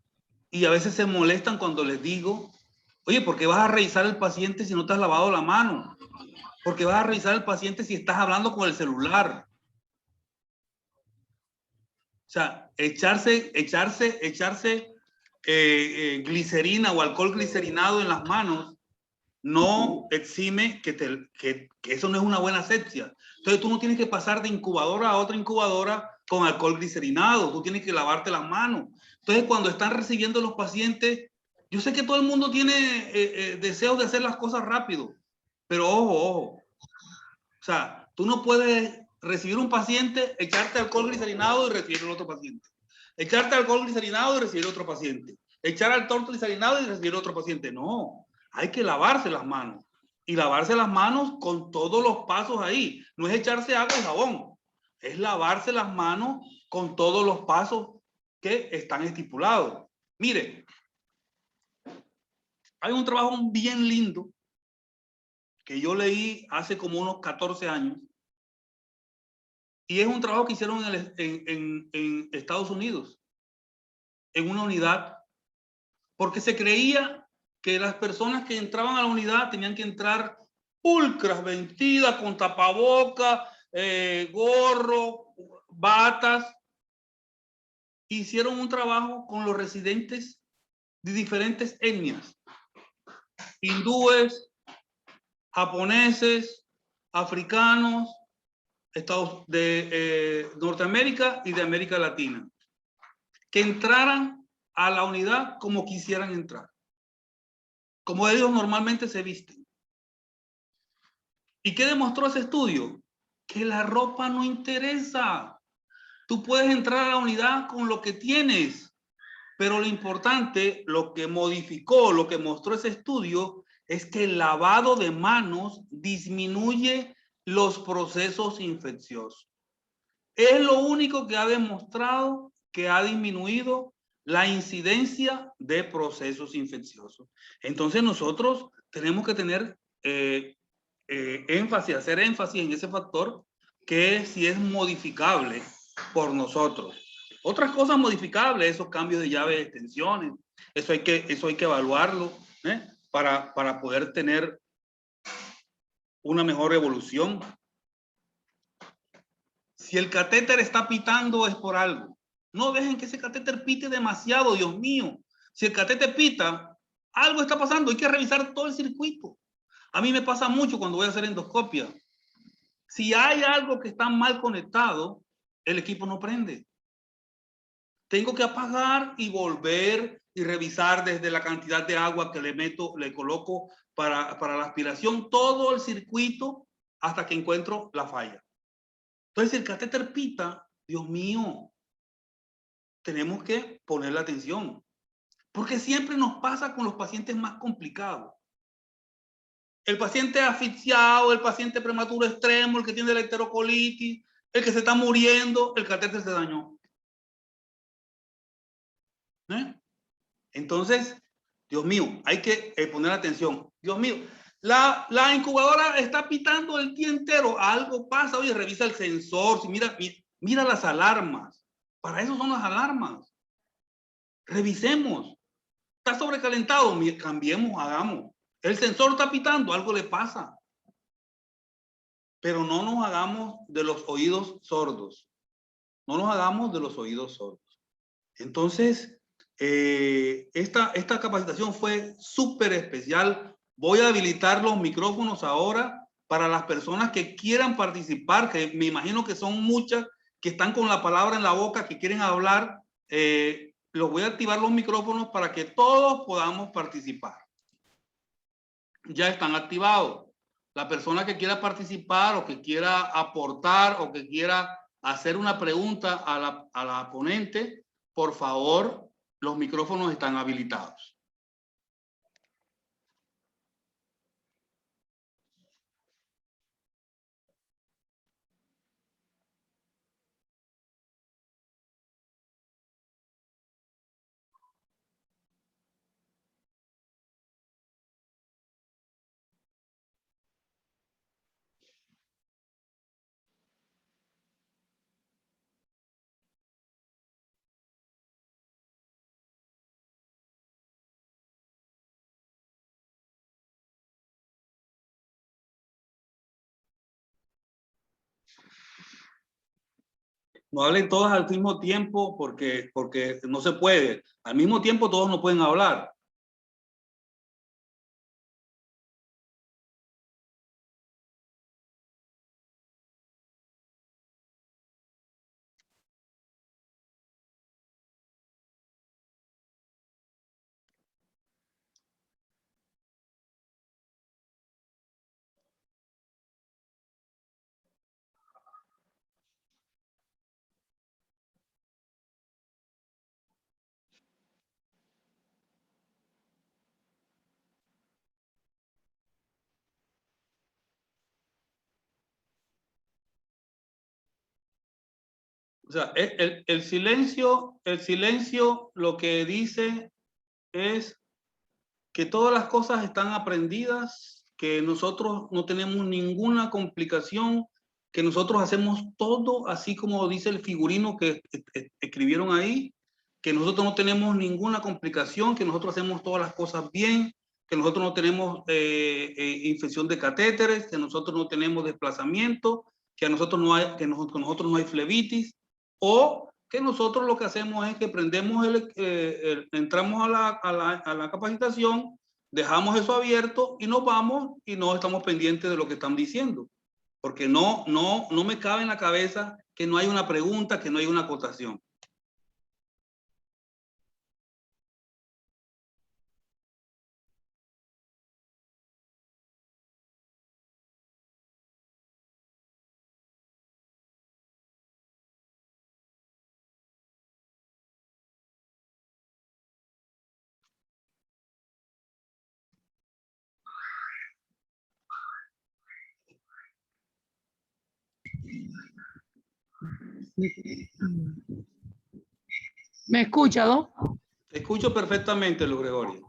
y a veces se molestan cuando les digo, oye, ¿por qué vas a revisar al paciente si no te has lavado la mano? ¿Por qué vas a revisar al paciente si estás hablando con el celular? O sea, echarse glicerina o alcohol glicerinado en las manos no exime que eso no es una buena asepsia. Entonces tú no tienes que pasar de incubadora a otra incubadora con alcohol glicerinado, tú tienes que lavarte las manos. Entonces cuando están recibiendo los pacientes, yo sé que todo el mundo tiene deseos de hacer las cosas rápido, pero ojo. O sea, tú no puedes recibir un paciente, echarte alcohol glicerinado y recibir el otro paciente. Echarte alcohol glicerinado y recibir otro paciente. Echar alcohol glicerinado y recibir otro paciente. No, hay que lavarse las manos. Y lavarse las manos con todos los pasos ahí. No es echarse agua y jabón. Es lavarse las manos con todos los pasos que están estipulados. Mire, hay un trabajo bien lindo que yo leí hace como unos 14 años. Y es un trabajo que hicieron en Estados Unidos, en una unidad, porque se creía que las personas que entraban a la unidad tenían que entrar pulcras, vestidas, con tapaboca, gorro, batas. Hicieron un trabajo con los residentes de diferentes etnias, hindúes, japoneses, africanos, Estados de Norteamérica y de América Latina, que entraran a la unidad como quisieran entrar, como ellos normalmente se visten. ¿Y qué demostró ese estudio? Que la ropa no interesa. Tú puedes entrar a la unidad con lo que tienes, pero lo importante, lo que modificó, lo que mostró ese estudio, es que el lavado de manos disminuye los procesos infecciosos. Es lo único que ha demostrado que ha disminuido la incidencia de procesos infecciosos. Entonces nosotros tenemos que tener énfasis, hacer énfasis en ese factor que si es modificable por nosotros. Otras cosas modificables, esos cambios de llaves, extensiones, eso hay que evaluarlo para poder tener una mejor evolución. Si el catéter está pitando es por algo. No dejen que ese catéter pite demasiado, Dios mío. Si el catéter pita, algo está pasando. Hay que revisar todo el circuito. A mí me pasa mucho cuando voy a hacer endoscopia. Si hay algo que está mal conectado, el equipo no prende. Tengo que apagar y volver y revisar desde la cantidad de agua que le meto, le coloco para la aspiración, todo el circuito hasta que encuentro la falla. Entonces, si el catéter pita, Dios mío, tenemos que ponerle atención. Porque siempre nos pasa con los pacientes más complicados. El paciente asfixiado, el paciente prematuro extremo, el que tiene la enterocolitis, el que se está muriendo, el catéter se dañó. Entonces, Dios mío, hay que poner atención. Dios mío, la incubadora está pitando el día entero. Algo pasa, oye, revisa el sensor. Mira las alarmas. Para eso son las alarmas. Revisemos. Está sobrecalentado, cambiemos, hagamos. El sensor está pitando, algo le pasa. Pero no nos hagamos de los oídos sordos. No nos hagamos de los oídos sordos. Entonces, esta capacitación fue súper especial. Voy a habilitar los micrófonos ahora para las personas que quieran participar, que me imagino que son muchas, que están con la palabra en la boca, que quieren hablar. Los voy a activar los micrófonos para que todos podamos participar. Ya están activados. La persona que quiera participar o que quiera aportar o que quiera hacer una pregunta a la ponente, por favor, los micrófonos están habilitados. No hablen todas al mismo tiempo porque no se puede. Al mismo tiempo todos no pueden hablar. O sea, el silencio lo que dice es que todas las cosas están aprendidas, que nosotros no tenemos ninguna complicación, que nosotros hacemos todo así como dice el figurino que escribieron ahí, que nosotros no tenemos ninguna complicación, que nosotros hacemos todas las cosas bien, que nosotros no tenemos infección de catéteres, que nosotros no tenemos desplazamiento, que a nosotros no hay, con nosotros no hay flebitis, o que nosotros lo que hacemos es que prendemos entramos a la capacitación, dejamos eso abierto y nos vamos y no estamos pendientes de lo que están diciendo. Porque no me cabe en la cabeza que no hay una pregunta, que no hay una acotación. ¿Me escucha, no? Te escucho perfectamente, Luz Gregorio.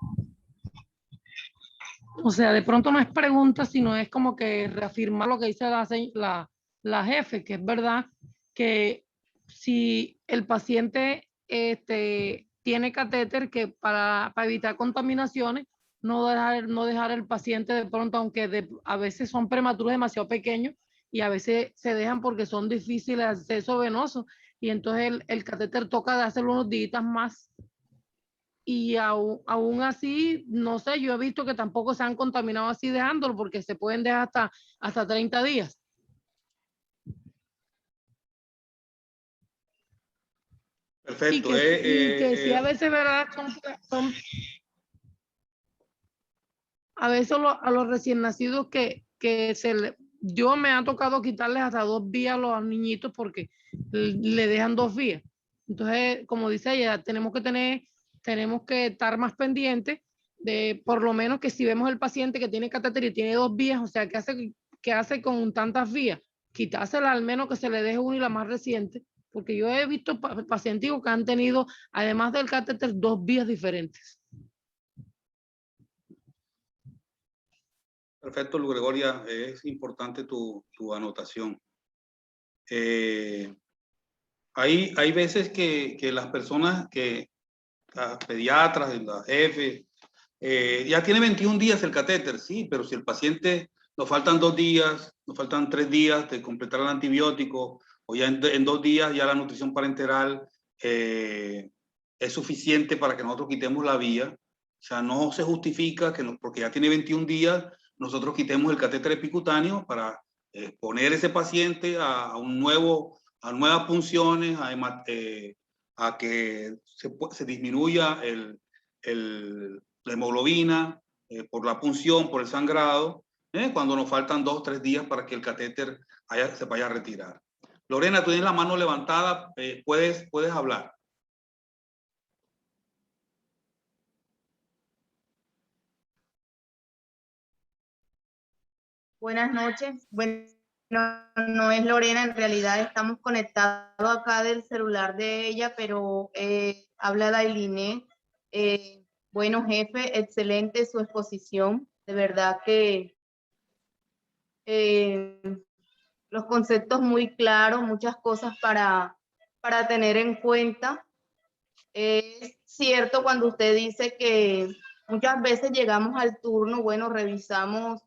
O sea, de pronto no es pregunta, sino es como que reafirmar lo que dice la jefe, que es verdad que si el paciente tiene catéter, que para evitar contaminaciones, no dejar el paciente de pronto, aunque a veces son prematuros demasiado pequeños y a veces se dejan porque son difíciles de acceso venoso y entonces el catéter toca de hacerlo unos días más. y aún así, no sé, yo he visto que tampoco se han contaminado así dejándolo porque se pueden dejar hasta 30 días. Perfecto. Y que sí, a veces, ¿verdad? A veces a los recién nacidos yo me ha tocado quitarles hasta 2 vías a los niñitos porque le dejan 2 vías. Entonces, como dice ella, tenemos que estar más pendientes de, por lo menos, que si vemos el paciente que tiene catéter y tiene 2 vías, o sea, ¿qué hace con tantas vías? Quitársela, al menos que se le deje una y la más reciente, porque yo he visto pacientes que han tenido, además del catéter, 2 vías diferentes. Perfecto, Luz Gregoria, es importante tu anotación. Hay veces que las personas las pediatras, las jefes, ya tiene 21 días el catéter, sí, pero si el paciente nos faltan 2 días, nos faltan 3 días de completar el antibiótico, o ya en 2 días ya la nutrición parenteral es suficiente para que nosotros quitemos la vía. O sea, no se justifica porque ya tiene 21 días, nosotros quitemos el catéter epicutáneo para exponer ese paciente a nuevas punciones, a que se disminuya la hemoglobina por la punción, por el sangrado, cuando nos faltan 2 o 3 días para que el catéter se vaya a retirar. Lorena, tú tienes la mano levantada, puedes hablar. Buenas noches. Bueno, no es Lorena, en realidad estamos conectados acá del celular de ella, pero habla Dailine. Bueno, jefe, excelente su exposición. De verdad que los conceptos muy claros, muchas cosas para tener en cuenta. Es cierto cuando usted dice que muchas veces llegamos al turno, bueno, revisamos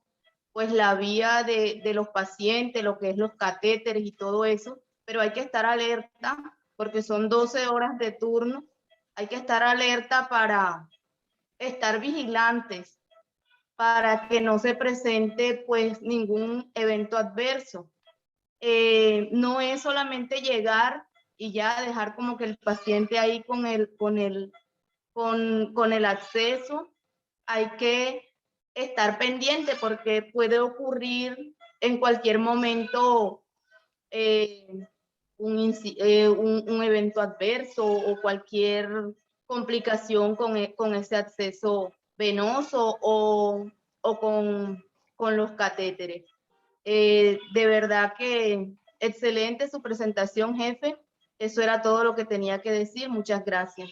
pues la vía de los pacientes, lo que es los catéteres y todo eso, pero hay que estar alerta porque son 12 horas de turno, hay que estar alerta para estar vigilantes, para que no se presente pues ningún evento adverso. No es solamente llegar y ya dejar como que el paciente ahí con el acceso, hay que estar pendiente porque puede ocurrir en cualquier momento un evento adverso o cualquier complicación con ese acceso venoso o con los catéteres. De verdad que excelente su presentación, jefe. Eso era todo lo que tenía que decir. Muchas gracias.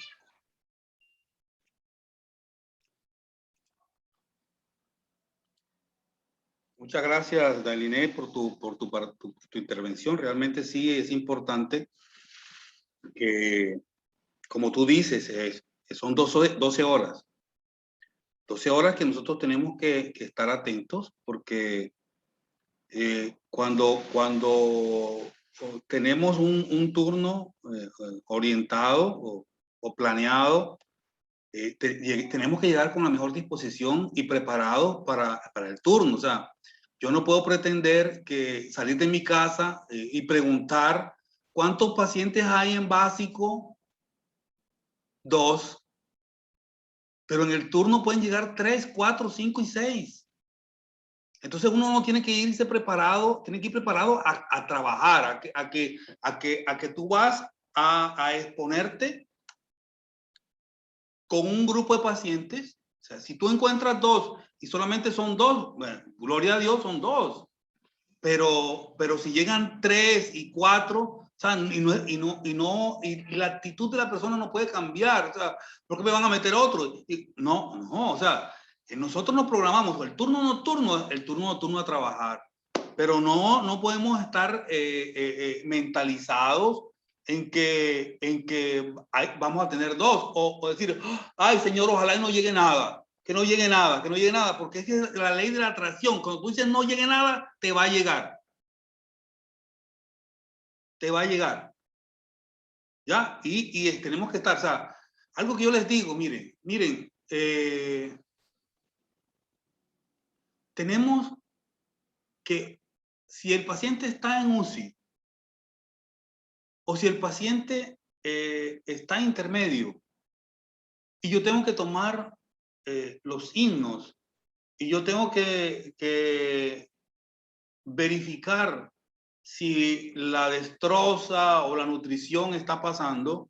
Muchas gracias, Dailine, por tu intervención. Realmente sí es importante que, como tú dices, son 12 horas. 12 horas que nosotros tenemos que estar atentos porque cuando tenemos un turno orientado o planeado, tenemos que llegar con la mejor disposición y preparados para el turno. O sea, yo no puedo pretender salir de mi casa y preguntar cuántos pacientes hay en básico, 2, pero en el turno pueden llegar 3, 4, 5 y 6. Entonces uno no tiene que irse preparado, tiene que ir preparado a trabajar, a que tú vas a exponerte con un grupo de pacientes. O sea, si tú encuentras 2 y solamente son 2, bueno, gloria a Dios, son 2. Pero si llegan 3 y 4, o sea, y la actitud de la persona no puede cambiar. O sea, ¿por qué me van a meter otro? No, o sea, nosotros nos programamos el turno nocturno a trabajar, pero no podemos estar mentalizados en que vamos a tener 2 o decir, ay señor, ojalá no llegue nada, que no llegue nada, porque es que la ley de la atracción, cuando tú dices no llegue nada, te va a llegar. ¿Ya? Y tenemos que estar, o sea, algo que yo les digo, miren, tenemos que, si el paciente está en UCI o si el paciente está intermedio y yo tengo que tomar los signos y yo tengo que verificar si la destroza o la nutrición está pasando,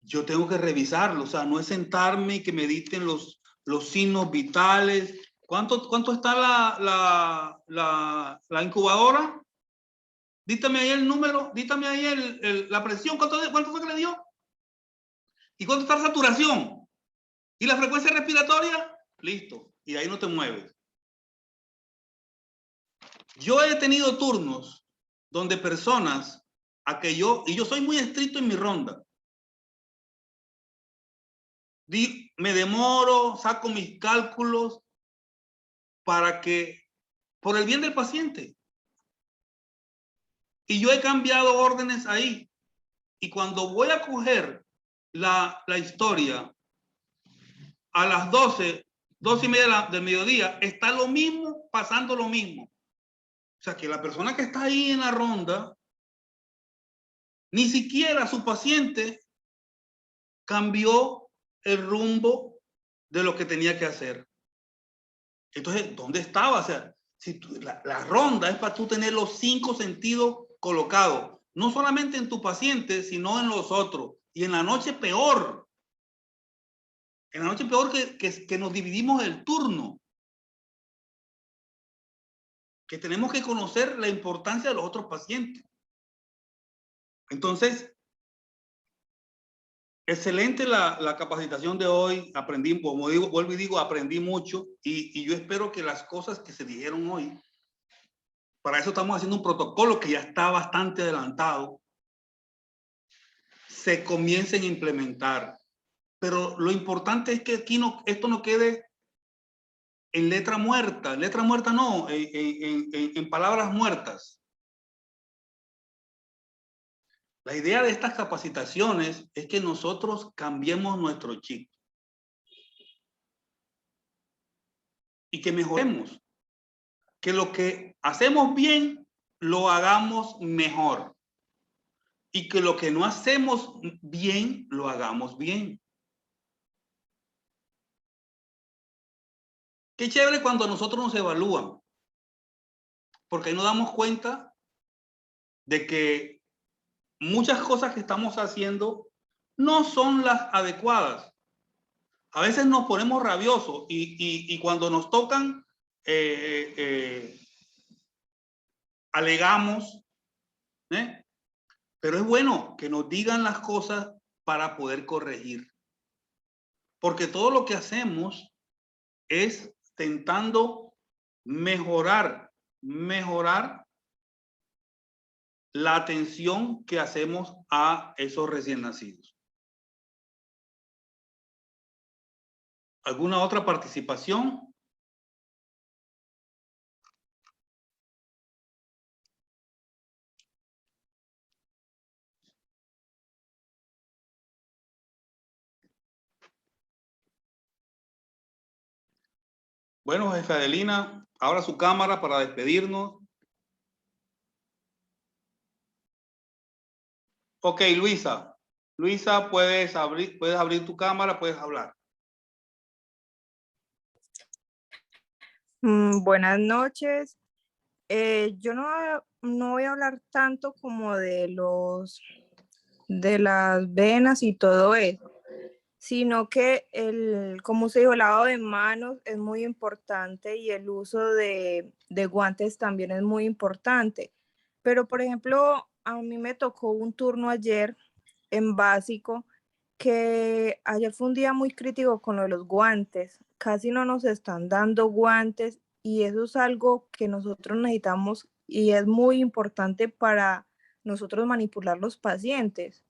yo tengo que revisarlo. O sea, no es sentarme y que me dicten los signos vitales. ¿Cuánto está la incubadora? Dítame ahí el número, dítame ahí la presión. ¿Cuánto fue que le dio? ¿Y cuánto está la saturación? ¿Y la frecuencia respiratoria? Listo. Y de ahí no te mueves. Yo he tenido turnos donde personas, y yo soy muy estricto en mi ronda. Me demoro, saco mis cálculos para que, por el bien del paciente. Y yo he cambiado órdenes ahí. Y cuando voy a coger la historia a las 12:30 del mediodía, está lo mismo, pasando lo mismo. O sea, que la persona que está ahí en la ronda, ni siquiera su paciente cambió el rumbo de lo que tenía que hacer. Entonces, ¿dónde estaba? O sea, si la ronda es para tú tener los 5 sentidos colocados, no solamente en tu paciente, sino en los otros. Y en la noche peor. En la noche peor que nos dividimos el turno. Que tenemos que conocer la importancia de los otros pacientes. Entonces, excelente la capacitación de hoy. Aprendí, como digo, vuelvo y digo, aprendí mucho. Y yo espero que las cosas que se dijeron hoy, para eso estamos haciendo un protocolo que ya está bastante adelantado, se comiencen a implementar. Pero lo importante es que aquí esto no quede en letra muerta no, en palabras muertas. La idea de estas capacitaciones es que nosotros cambiemos nuestro chip y que mejoremos, que lo que hacemos bien lo hagamos mejor y que lo que no hacemos bien lo hagamos bien. Qué chévere cuando nosotros nos evalúan, porque ahí nos damos cuenta de que muchas cosas que estamos haciendo no son las adecuadas. A veces nos ponemos rabiosos y cuando nos tocan, alegamos, pero es bueno que nos digan las cosas para poder corregir. Porque todo lo que hacemos es intentando mejorar la atención que hacemos a esos recién nacidos. ¿Alguna otra participación? Bueno, jefa Adelina, ahora su cámara para despedirnos. Ok, Luisa. Luisa, puedes abrir tu cámara, puedes hablar. Buenas noches. Yo no voy a hablar tanto como de las venas y todo eso, sino que como se dijo, el lavado de manos es muy importante y el uso de guantes también es muy importante. Pero, por ejemplo, a mí me tocó un turno ayer en básico, que ayer fue un día muy crítico con lo de los guantes. Casi no nos están dando guantes y eso es algo que nosotros necesitamos y es muy importante para nosotros manipular los pacientes.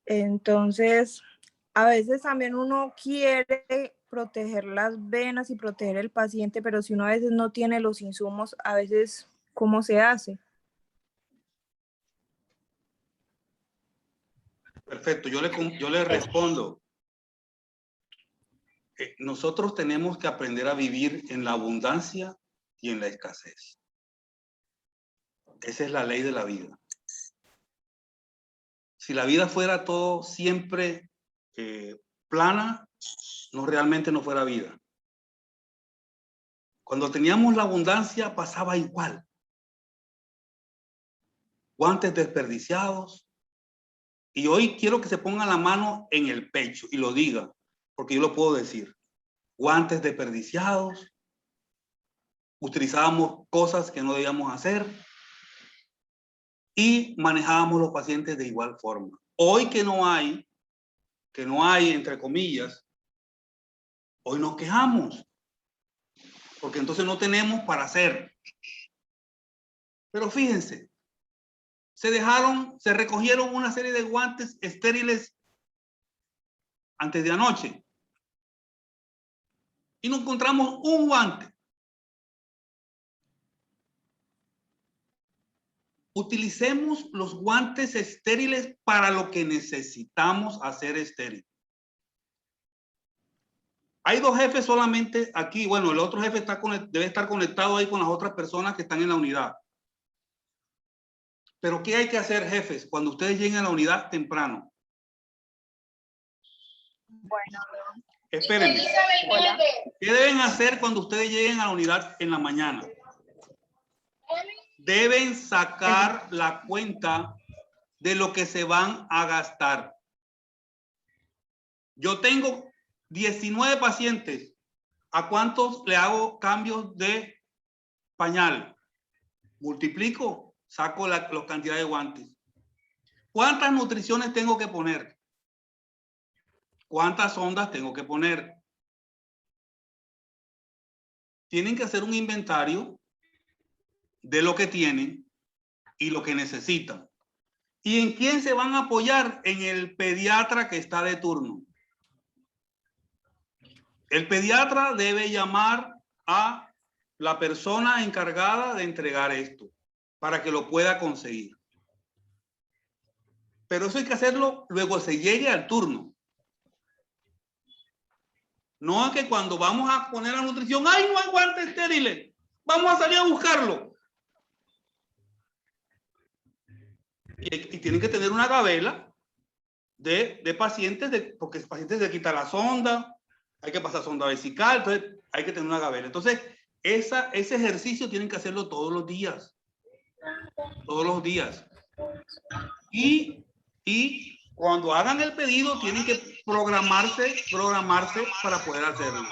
Entonces, a veces también uno quiere proteger las venas y proteger el paciente, pero si uno a veces no tiene los insumos, a veces, ¿cómo se hace? Perfecto, yo le respondo. Nosotros tenemos que aprender a vivir en la abundancia y en la escasez. Esa es la ley de la vida. Si la vida fuera todo siempre plana, realmente no fuera vida. Cuando teníamos la abundancia pasaba igual. Guantes desperdiciados. Y hoy quiero que se pongan la mano en el pecho y lo digan, porque yo lo puedo decir. Guantes desperdiciados. Utilizábamos cosas que no debíamos hacer. Y manejábamos los pacientes de igual forma. Hoy que no hay, entre comillas, hoy nos quejamos. Porque entonces no tenemos para hacer. Pero fíjense, se recogieron una serie de guantes estériles antes de anoche. Y no encontramos un guante. Utilicemos los guantes estériles para lo que necesitamos hacer estéril. Hay 2 jefes solamente aquí. Bueno, el otro jefe debe estar conectado ahí con las otras personas que están en la unidad. Pero ¿qué hay que hacer, jefes, cuando ustedes lleguen a la unidad temprano? Bueno, espérenme. hola. ¿Qué deben hacer cuando ustedes lleguen a la unidad en la mañana? Deben sacar la cuenta de lo que se van a gastar. Yo tengo 19 pacientes. ¿A cuántos le hago cambios de pañal? Multiplico, saco la cantidad de guantes. ¿Cuántas nutriciones tengo que poner? ¿Cuántas sondas tengo que poner? Tienen que hacer un inventario de lo que tienen y lo que necesitan. ¿Y en quién se van a apoyar? En el pediatra que está de turno. El pediatra debe llamar a la persona encargada de entregar esto para que lo pueda conseguir. Pero eso hay que hacerlo luego se llegue al turno. No es que cuando vamos a poner la nutrición, ¡ay, no hay guantes estériles! Vamos a salir a buscarlo. Y tienen que tener una gabela de pacientes, porque pacientes se quita la sonda, hay que pasar sonda vesical, entonces hay que tener una gabela. Entonces, ese ejercicio tienen que hacerlo todos los días. Todos los días. Y cuando hagan el pedido, tienen que programarse para poder hacerlo.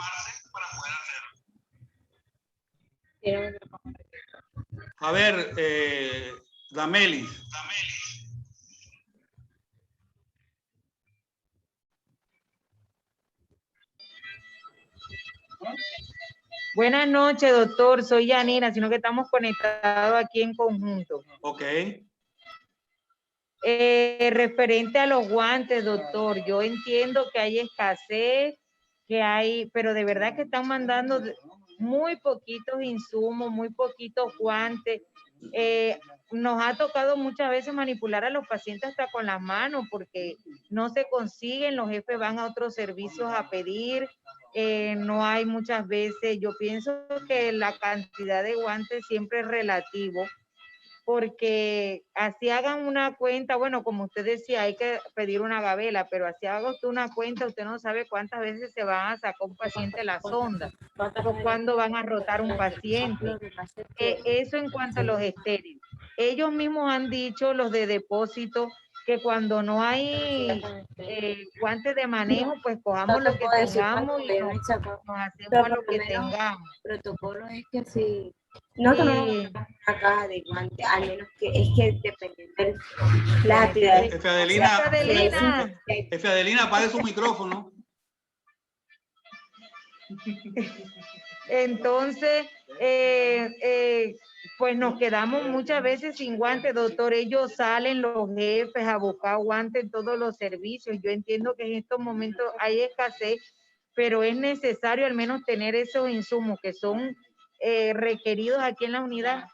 A ver, Damelis. Buenas noches, doctor. Soy Yanina, sino que estamos conectados aquí en conjunto. Ok. Referente a los guantes, doctor, yo entiendo que hay escasez, pero de verdad que están mandando muy poquitos insumos, muy poquitos guantes. Nos ha tocado muchas veces manipular a los pacientes hasta con las manos porque no se consiguen, los jefes van a otros servicios a pedir, no hay muchas veces. Yo pienso que la cantidad de guantes siempre es relativo, porque así hagan una cuenta, bueno, como usted decía, hay que pedir una gabela, pero así haga usted una cuenta, usted no sabe cuántas veces se van a sacar un paciente la sonda, o cuándo van a rotar un paciente. Eso en cuanto a los estériles. Ellos mismos han dicho, los de depósito, que cuando no hay guantes de manejo, pues cojamos lo que tengamos y nos hacemos lo que tengamos. El protocolo es que si no tenemos una caja de guantes, al menos que es que depende de las actividades. Jefe Adelina, apague su micrófono. Entonces, pues nos quedamos muchas veces sin guantes, doctor. Ellos salen, los jefes, a buscar guantes en todos los servicios. Yo entiendo que en estos momentos hay escasez, pero es necesario al menos tener esos insumos que son requeridos aquí en la unidad.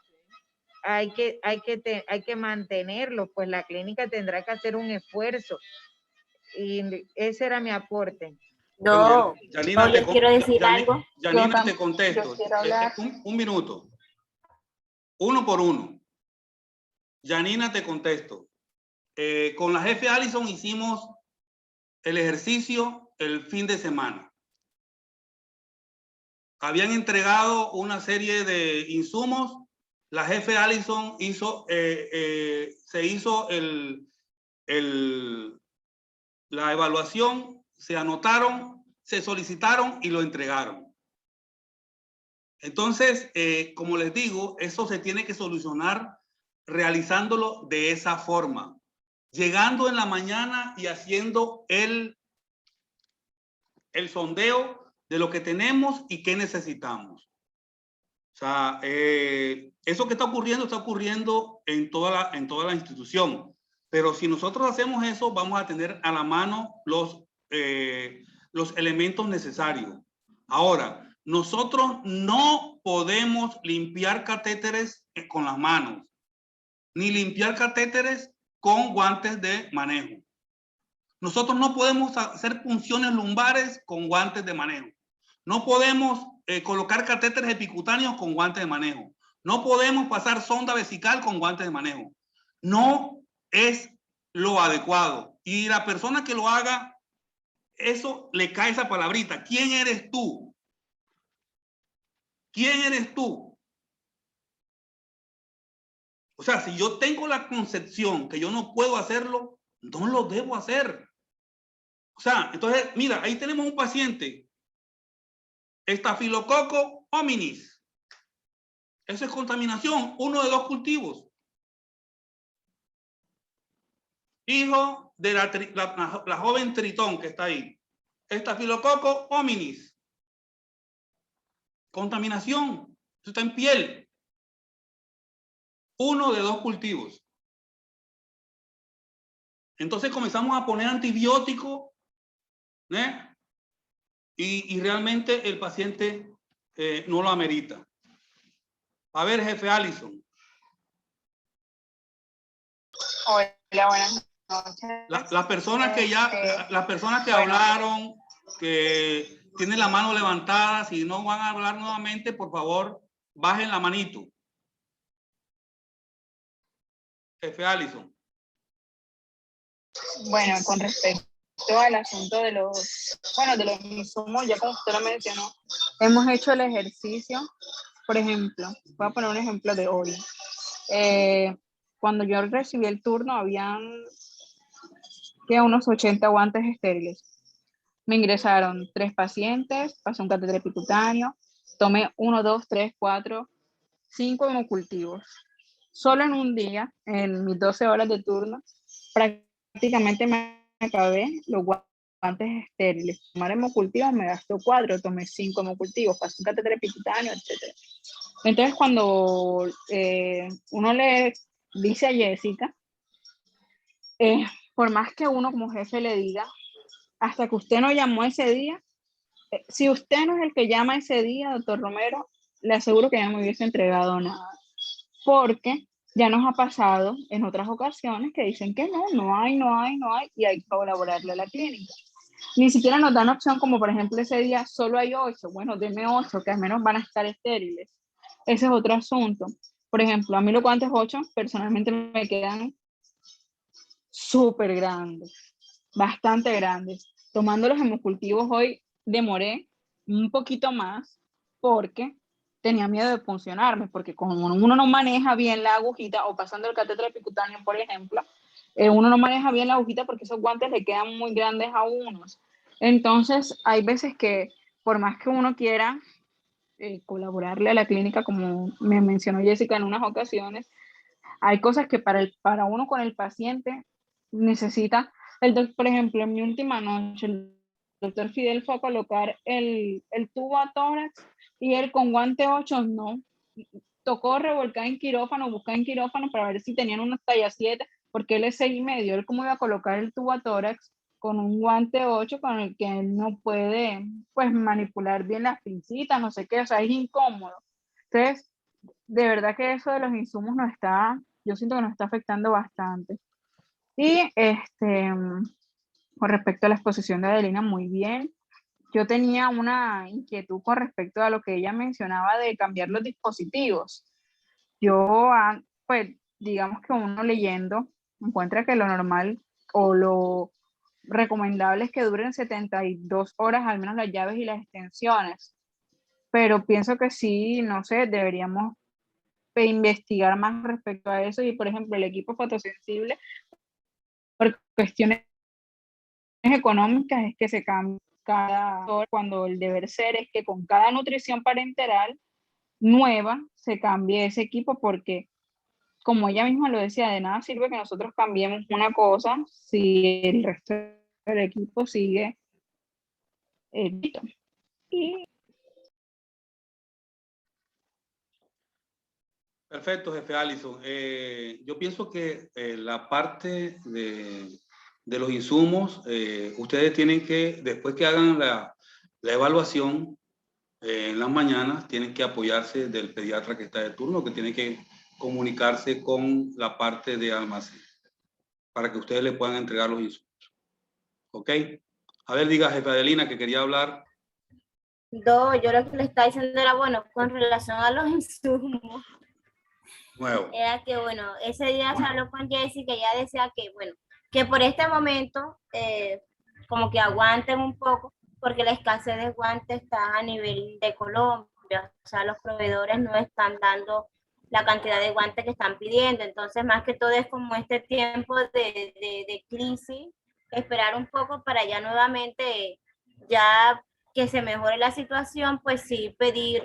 Hay que mantenerlos, pues la clínica tendrá que hacer un esfuerzo Y ese era mi aporte. No, Yanina, no, yo quiero decir algo. Yanina, te contesto. Yo quiero hablar. Un minuto. Uno por uno. Yanina, te contesto. Con la jefe Allison hicimos el ejercicio el fin de semana. Habían entregado una serie de insumos. La jefe Allison hizo, se hizo la evaluación, se anotaron, se solicitaron y lo entregaron. Entonces, como les digo, eso se tiene que solucionar realizándolo de esa forma. Llegando en la mañana y haciendo el sondeo de lo que tenemos y qué necesitamos. O sea, eso que está ocurriendo en toda la institución. Pero si nosotros hacemos eso, vamos a tener a la mano los elementos necesarios. Ahora, nosotros no podemos limpiar catéteres con las manos, ni limpiar catéteres con guantes de manejo. Nosotros no podemos hacer punciones lumbares con guantes de manejo. No podemos colocar catéteres epicutáneos con guantes de manejo. No podemos pasar sonda vesical con guantes de manejo. No es lo adecuado. Y la persona que lo haga, eso le cae esa palabrita. ¿Quién eres tú? ¿Quién eres tú? O sea, si yo tengo la concepción que yo no puedo hacerlo, no lo debo hacer. O sea, entonces, mira, ahí tenemos un paciente. Estafilococo hominis. Eso es contaminación, uno de 2 cultivos. Hijo de la joven tritón que está ahí. Estafilococo hominis. Contaminación. Eso está en piel. Uno de 2 cultivos. Entonces comenzamos a poner antibióticos, ¿eh? Y realmente el paciente no lo amerita. A ver, jefe Allison. Hola, buenas noches. Las personas que ya, las personas que hablaron, que tienen la mano levantada, si no van a hablar nuevamente, por favor, bajen la manito. Jefe Allison. Bueno, con respecto al asunto de los insumos, ya como usted lo mencionó, hemos hecho el ejercicio, por ejemplo, voy a poner un ejemplo de hoy. Cuando yo recibí el turno, habían unos 80 guantes estériles. Me ingresaron 3 pacientes, pasé un catéter epicutáneo, tomé 1, 2, 3, 4, 5 hemocultivos. Solo en un día, en mis 12 horas de turno, prácticamente me acabé los guantes estériles. Tomar hemocultivos me gastó 4, tomé 5 hemocultivos, pasé un catéter epicutáneo, etc. Entonces, cuando uno le dice a Jessica, por más que uno como jefe le diga, hasta que usted no llamó ese día, si usted no es el que llama ese día, doctor Romero, le aseguro que ya no me hubiese entregado nada. Porque ya nos ha pasado en otras ocasiones que dicen que no hay, y hay que colaborarle a la clínica. Ni siquiera nos dan opción, como por ejemplo ese día solo hay 8, bueno, denme 8, que al menos van a estar estériles. Ese es otro asunto. Por ejemplo, a mí los guantes 8 personalmente me quedan súper grandes, bastante grandes. Tomando los hemocultivos hoy demoré un poquito más porque tenía miedo de puncionarme, porque como uno no maneja bien la agujita, o pasando el catéter epicutáneo, por ejemplo, uno no maneja bien la agujita porque esos guantes le quedan muy grandes a unos. Entonces, hay veces que por más que uno quiera colaborarle a la clínica, como me mencionó Jessica en unas ocasiones, hay cosas que para uno con el paciente necesita. Por ejemplo, en mi última noche, el doctor Fidel fue a colocar el tubo a tórax y él con guante 8 no. Tocó revolcar en quirófano, buscar en quirófano para ver si tenían una talla 7, porque él es 6,5. Él cómo iba a colocar el tubo a tórax con un guante 8 con el que él no puede pues manipular bien las pincitas, no sé qué, o sea, es incómodo. Entonces, de verdad que eso de los insumos yo siento que nos está afectando bastante. Y Con respecto a la exposición de Adelina, muy bien. Yo tenía una inquietud con respecto a lo que ella mencionaba de cambiar los dispositivos. Yo, pues, digamos que uno leyendo encuentra que lo normal o lo recomendable es que duren 72 horas al menos las llaves y las extensiones. Pero pienso que sí, no sé, deberíamos investigar más respecto a eso y, por ejemplo, el equipo fotosensible, por cuestiones económicas, es que se cambia cada hora, cuando el deber ser es que con cada nutrición parenteral nueva se cambie ese equipo, porque como ella misma lo decía, de nada sirve que nosotros cambiemos una cosa si el resto del equipo sigue listo. Y Perfecto, jefe Allison. Yo pienso que la parte de los insumos, ustedes tienen que, después que hagan la evaluación en las mañanas, tienen que apoyarse del pediatra que está de turno, que tiene que comunicarse con la parte de almacén para que ustedes le puedan entregar los insumos. ¿Ok? A ver, diga, jefe Adelina, que quería hablar. No, yo lo que le estaba diciendo era, bueno, con relación a los insumos, Nuevo. era que, bueno, ese día se habló con Jessy, que ella decía que, bueno, que por este momento, como que aguanten un poco, porque la escasez de guantes está a nivel de Colombia, o sea, los proveedores no están dando la cantidad de guantes que están pidiendo, entonces más que todo es como este tiempo de crisis, esperar un poco para ya nuevamente, ya que se mejore la situación, pues sí pedir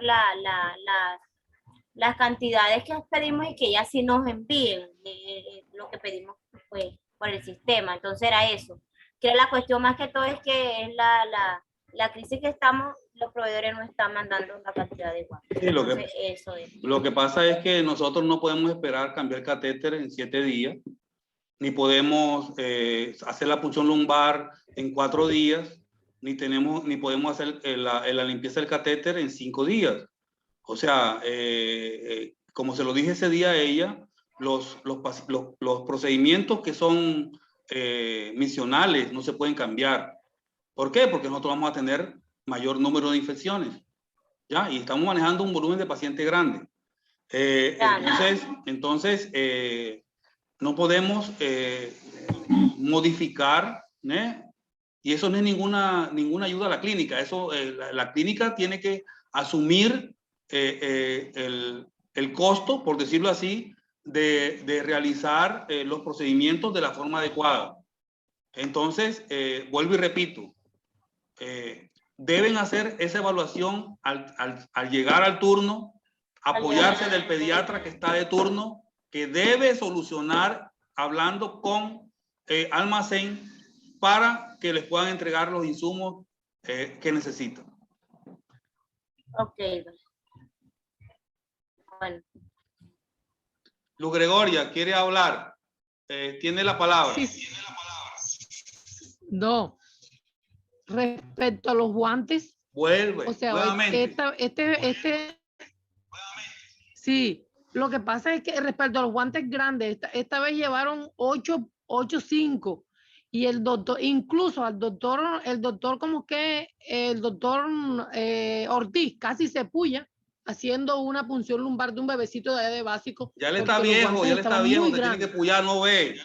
las cantidades que pedimos y que ellas sí nos envíen lo que pedimos pues, por el sistema. Entonces era eso. Que la cuestión más que todo es que es la crisis que estamos, los proveedores no están mandando la cantidad de guantes. Sí, Entonces, eso es. Lo que pasa es que nosotros no podemos esperar cambiar catéter en 7 días, ni podemos hacer la punción lumbar en 4 días, ni podemos hacer la limpieza del catéter en 5 días. O sea, como se lo dije ese día a ella, los procedimientos que son misionales no se pueden cambiar. ¿Por qué? Porque nosotros vamos a tener mayor número de infecciones, ¿ya? Y estamos manejando un volumen de pacientes grande. Entonces no podemos modificar, ¿eh? Y eso no es ninguna ayuda a la clínica. Eso, la clínica tiene que asumir el costo, por decirlo así, de realizar los procedimientos de la forma adecuada. Entonces, vuelvo y repito, deben hacer esa evaluación al llegar al turno, apoyarse del pediatra que está de turno, que debe solucionar hablando con almacén para que les puedan entregar los insumos que necesitan. Ok. Bueno. Luz Gregoria, ¿quiere hablar? Tiene la palabra. Sí. No. Respecto a los guantes. Vuelve, o sea, nuevamente. Sí, lo que pasa es que respecto a los guantes grandes, esta vez llevaron 8.5 y el doctor, incluso el doctor como que el doctor Ortiz casi se puya haciendo una punción lumbar de un bebecito de allá de básico. Ya le está viejo, te tiene que puyar, no ve.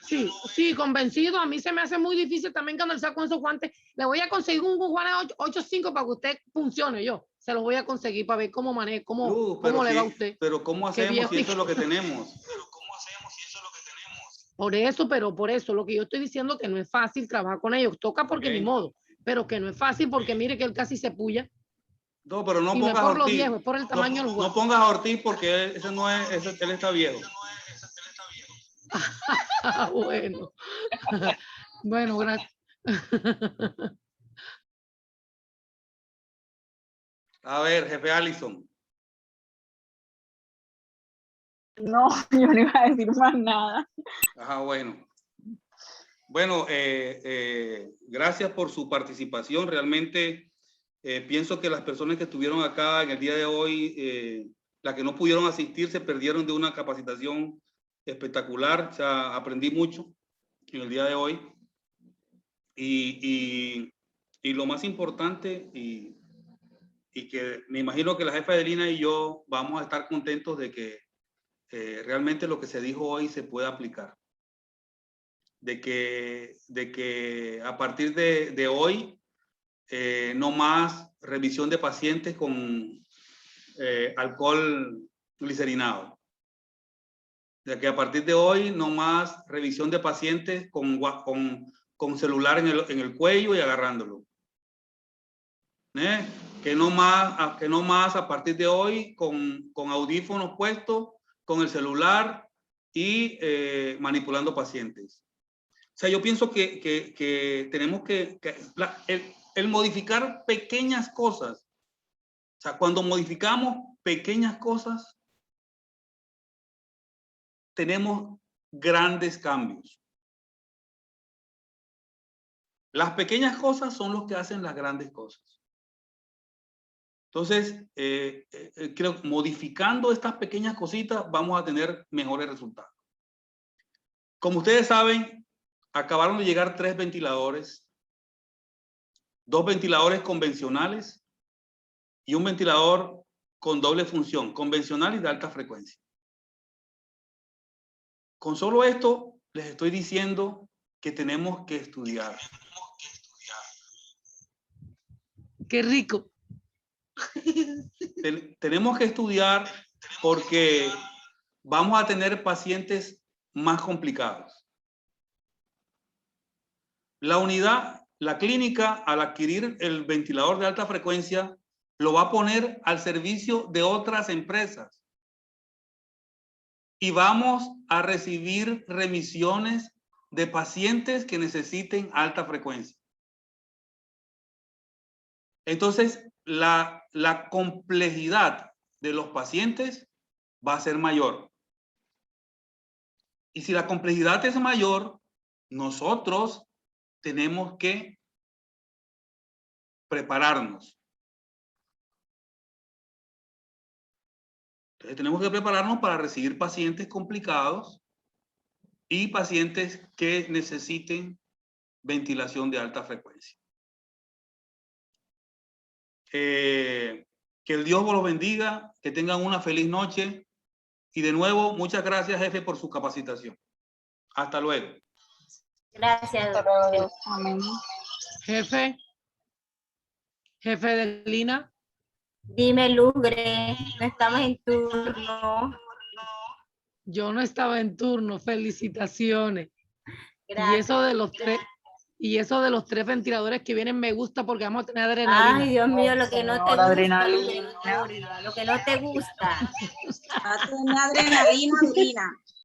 Sí, convencido. A mí se me hace muy difícil también canalizar con esos guantes. Le voy a conseguir un guante 8.5 para que usted funcione. Yo se los voy a conseguir para ver cómo maneja, cómo le va a usted. Pero ¿cómo hacemos si eso es lo que tenemos? Por eso, lo que yo estoy diciendo que no es fácil trabajar con ellos. Toca porque ni modo, pero que no es fácil porque mire que él casi se puya. No, pero no y pongas no es por a Ortiz. Los viejos, es por el tamaño del guante. No pongas a Ortiz porque él está viejo. Bueno. Bueno, gracias. A ver, jefe Allison. no, yo no iba a decir más nada. Ajá, bueno. Bueno, gracias por su participación. Realmente pienso que las personas que estuvieron acá en el día de hoy, las que no pudieron asistir, se perdieron de una capacitación espectacular. O sea, aprendí mucho. en el día de hoy. Y lo más importante, y que me imagino que la jefa Adelina y yo vamos a estar contentos de que realmente lo que se dijo hoy se pueda aplicar. De que a partir de hoy no más revisión de pacientes con alcohol glicerinado. De que a partir de hoy no más revisión de pacientes con celular en el cuello y agarrándolo. Que no más a partir de hoy con audífonos puestos, con el celular y manipulando pacientes. O sea, yo pienso que tenemos el modificar pequeñas cosas. O sea, cuando modificamos pequeñas cosas, tenemos grandes cambios. Las pequeñas cosas son los que hacen las grandes cosas. Entonces, creo que modificando estas pequeñas cositas vamos a tener mejores resultados. Como ustedes saben, acabaron de llegar 3 ventiladores, 2 ventiladores convencionales y un ventilador con doble función, convencional y de alta frecuencia. Con solo esto, les estoy diciendo que tenemos que estudiar. Qué rico. Tenemos que estudiar porque vamos a tener pacientes más complicados. La clínica, al adquirir el ventilador de alta frecuencia, lo va a poner al servicio de otras empresas. Y vamos a recibir remisiones de pacientes que necesiten alta frecuencia. Entonces, la complejidad de los pacientes va a ser mayor. Y si la complejidad es mayor, nosotros tenemos que prepararnos. Entonces, tenemos que prepararnos para recibir pacientes complicados y pacientes que necesiten ventilación de alta frecuencia. Que el Dios los bendiga, que tengan una feliz noche y de nuevo, muchas gracias, jefe, por su capacitación. Hasta luego. Gracias, doctor. Amén. Jefe de Lina. Dime, Lugre, no estabas en turno. Yo no estaba en turno, felicitaciones. Gracias. Y eso de los 3 ventiladores que vienen me gusta porque vamos a tener adrenalina. Ay, Dios mío, lo que no te gusta, Adrenalina. Lugre, lo que no te gusta. Va a tener adrenalina, Lina.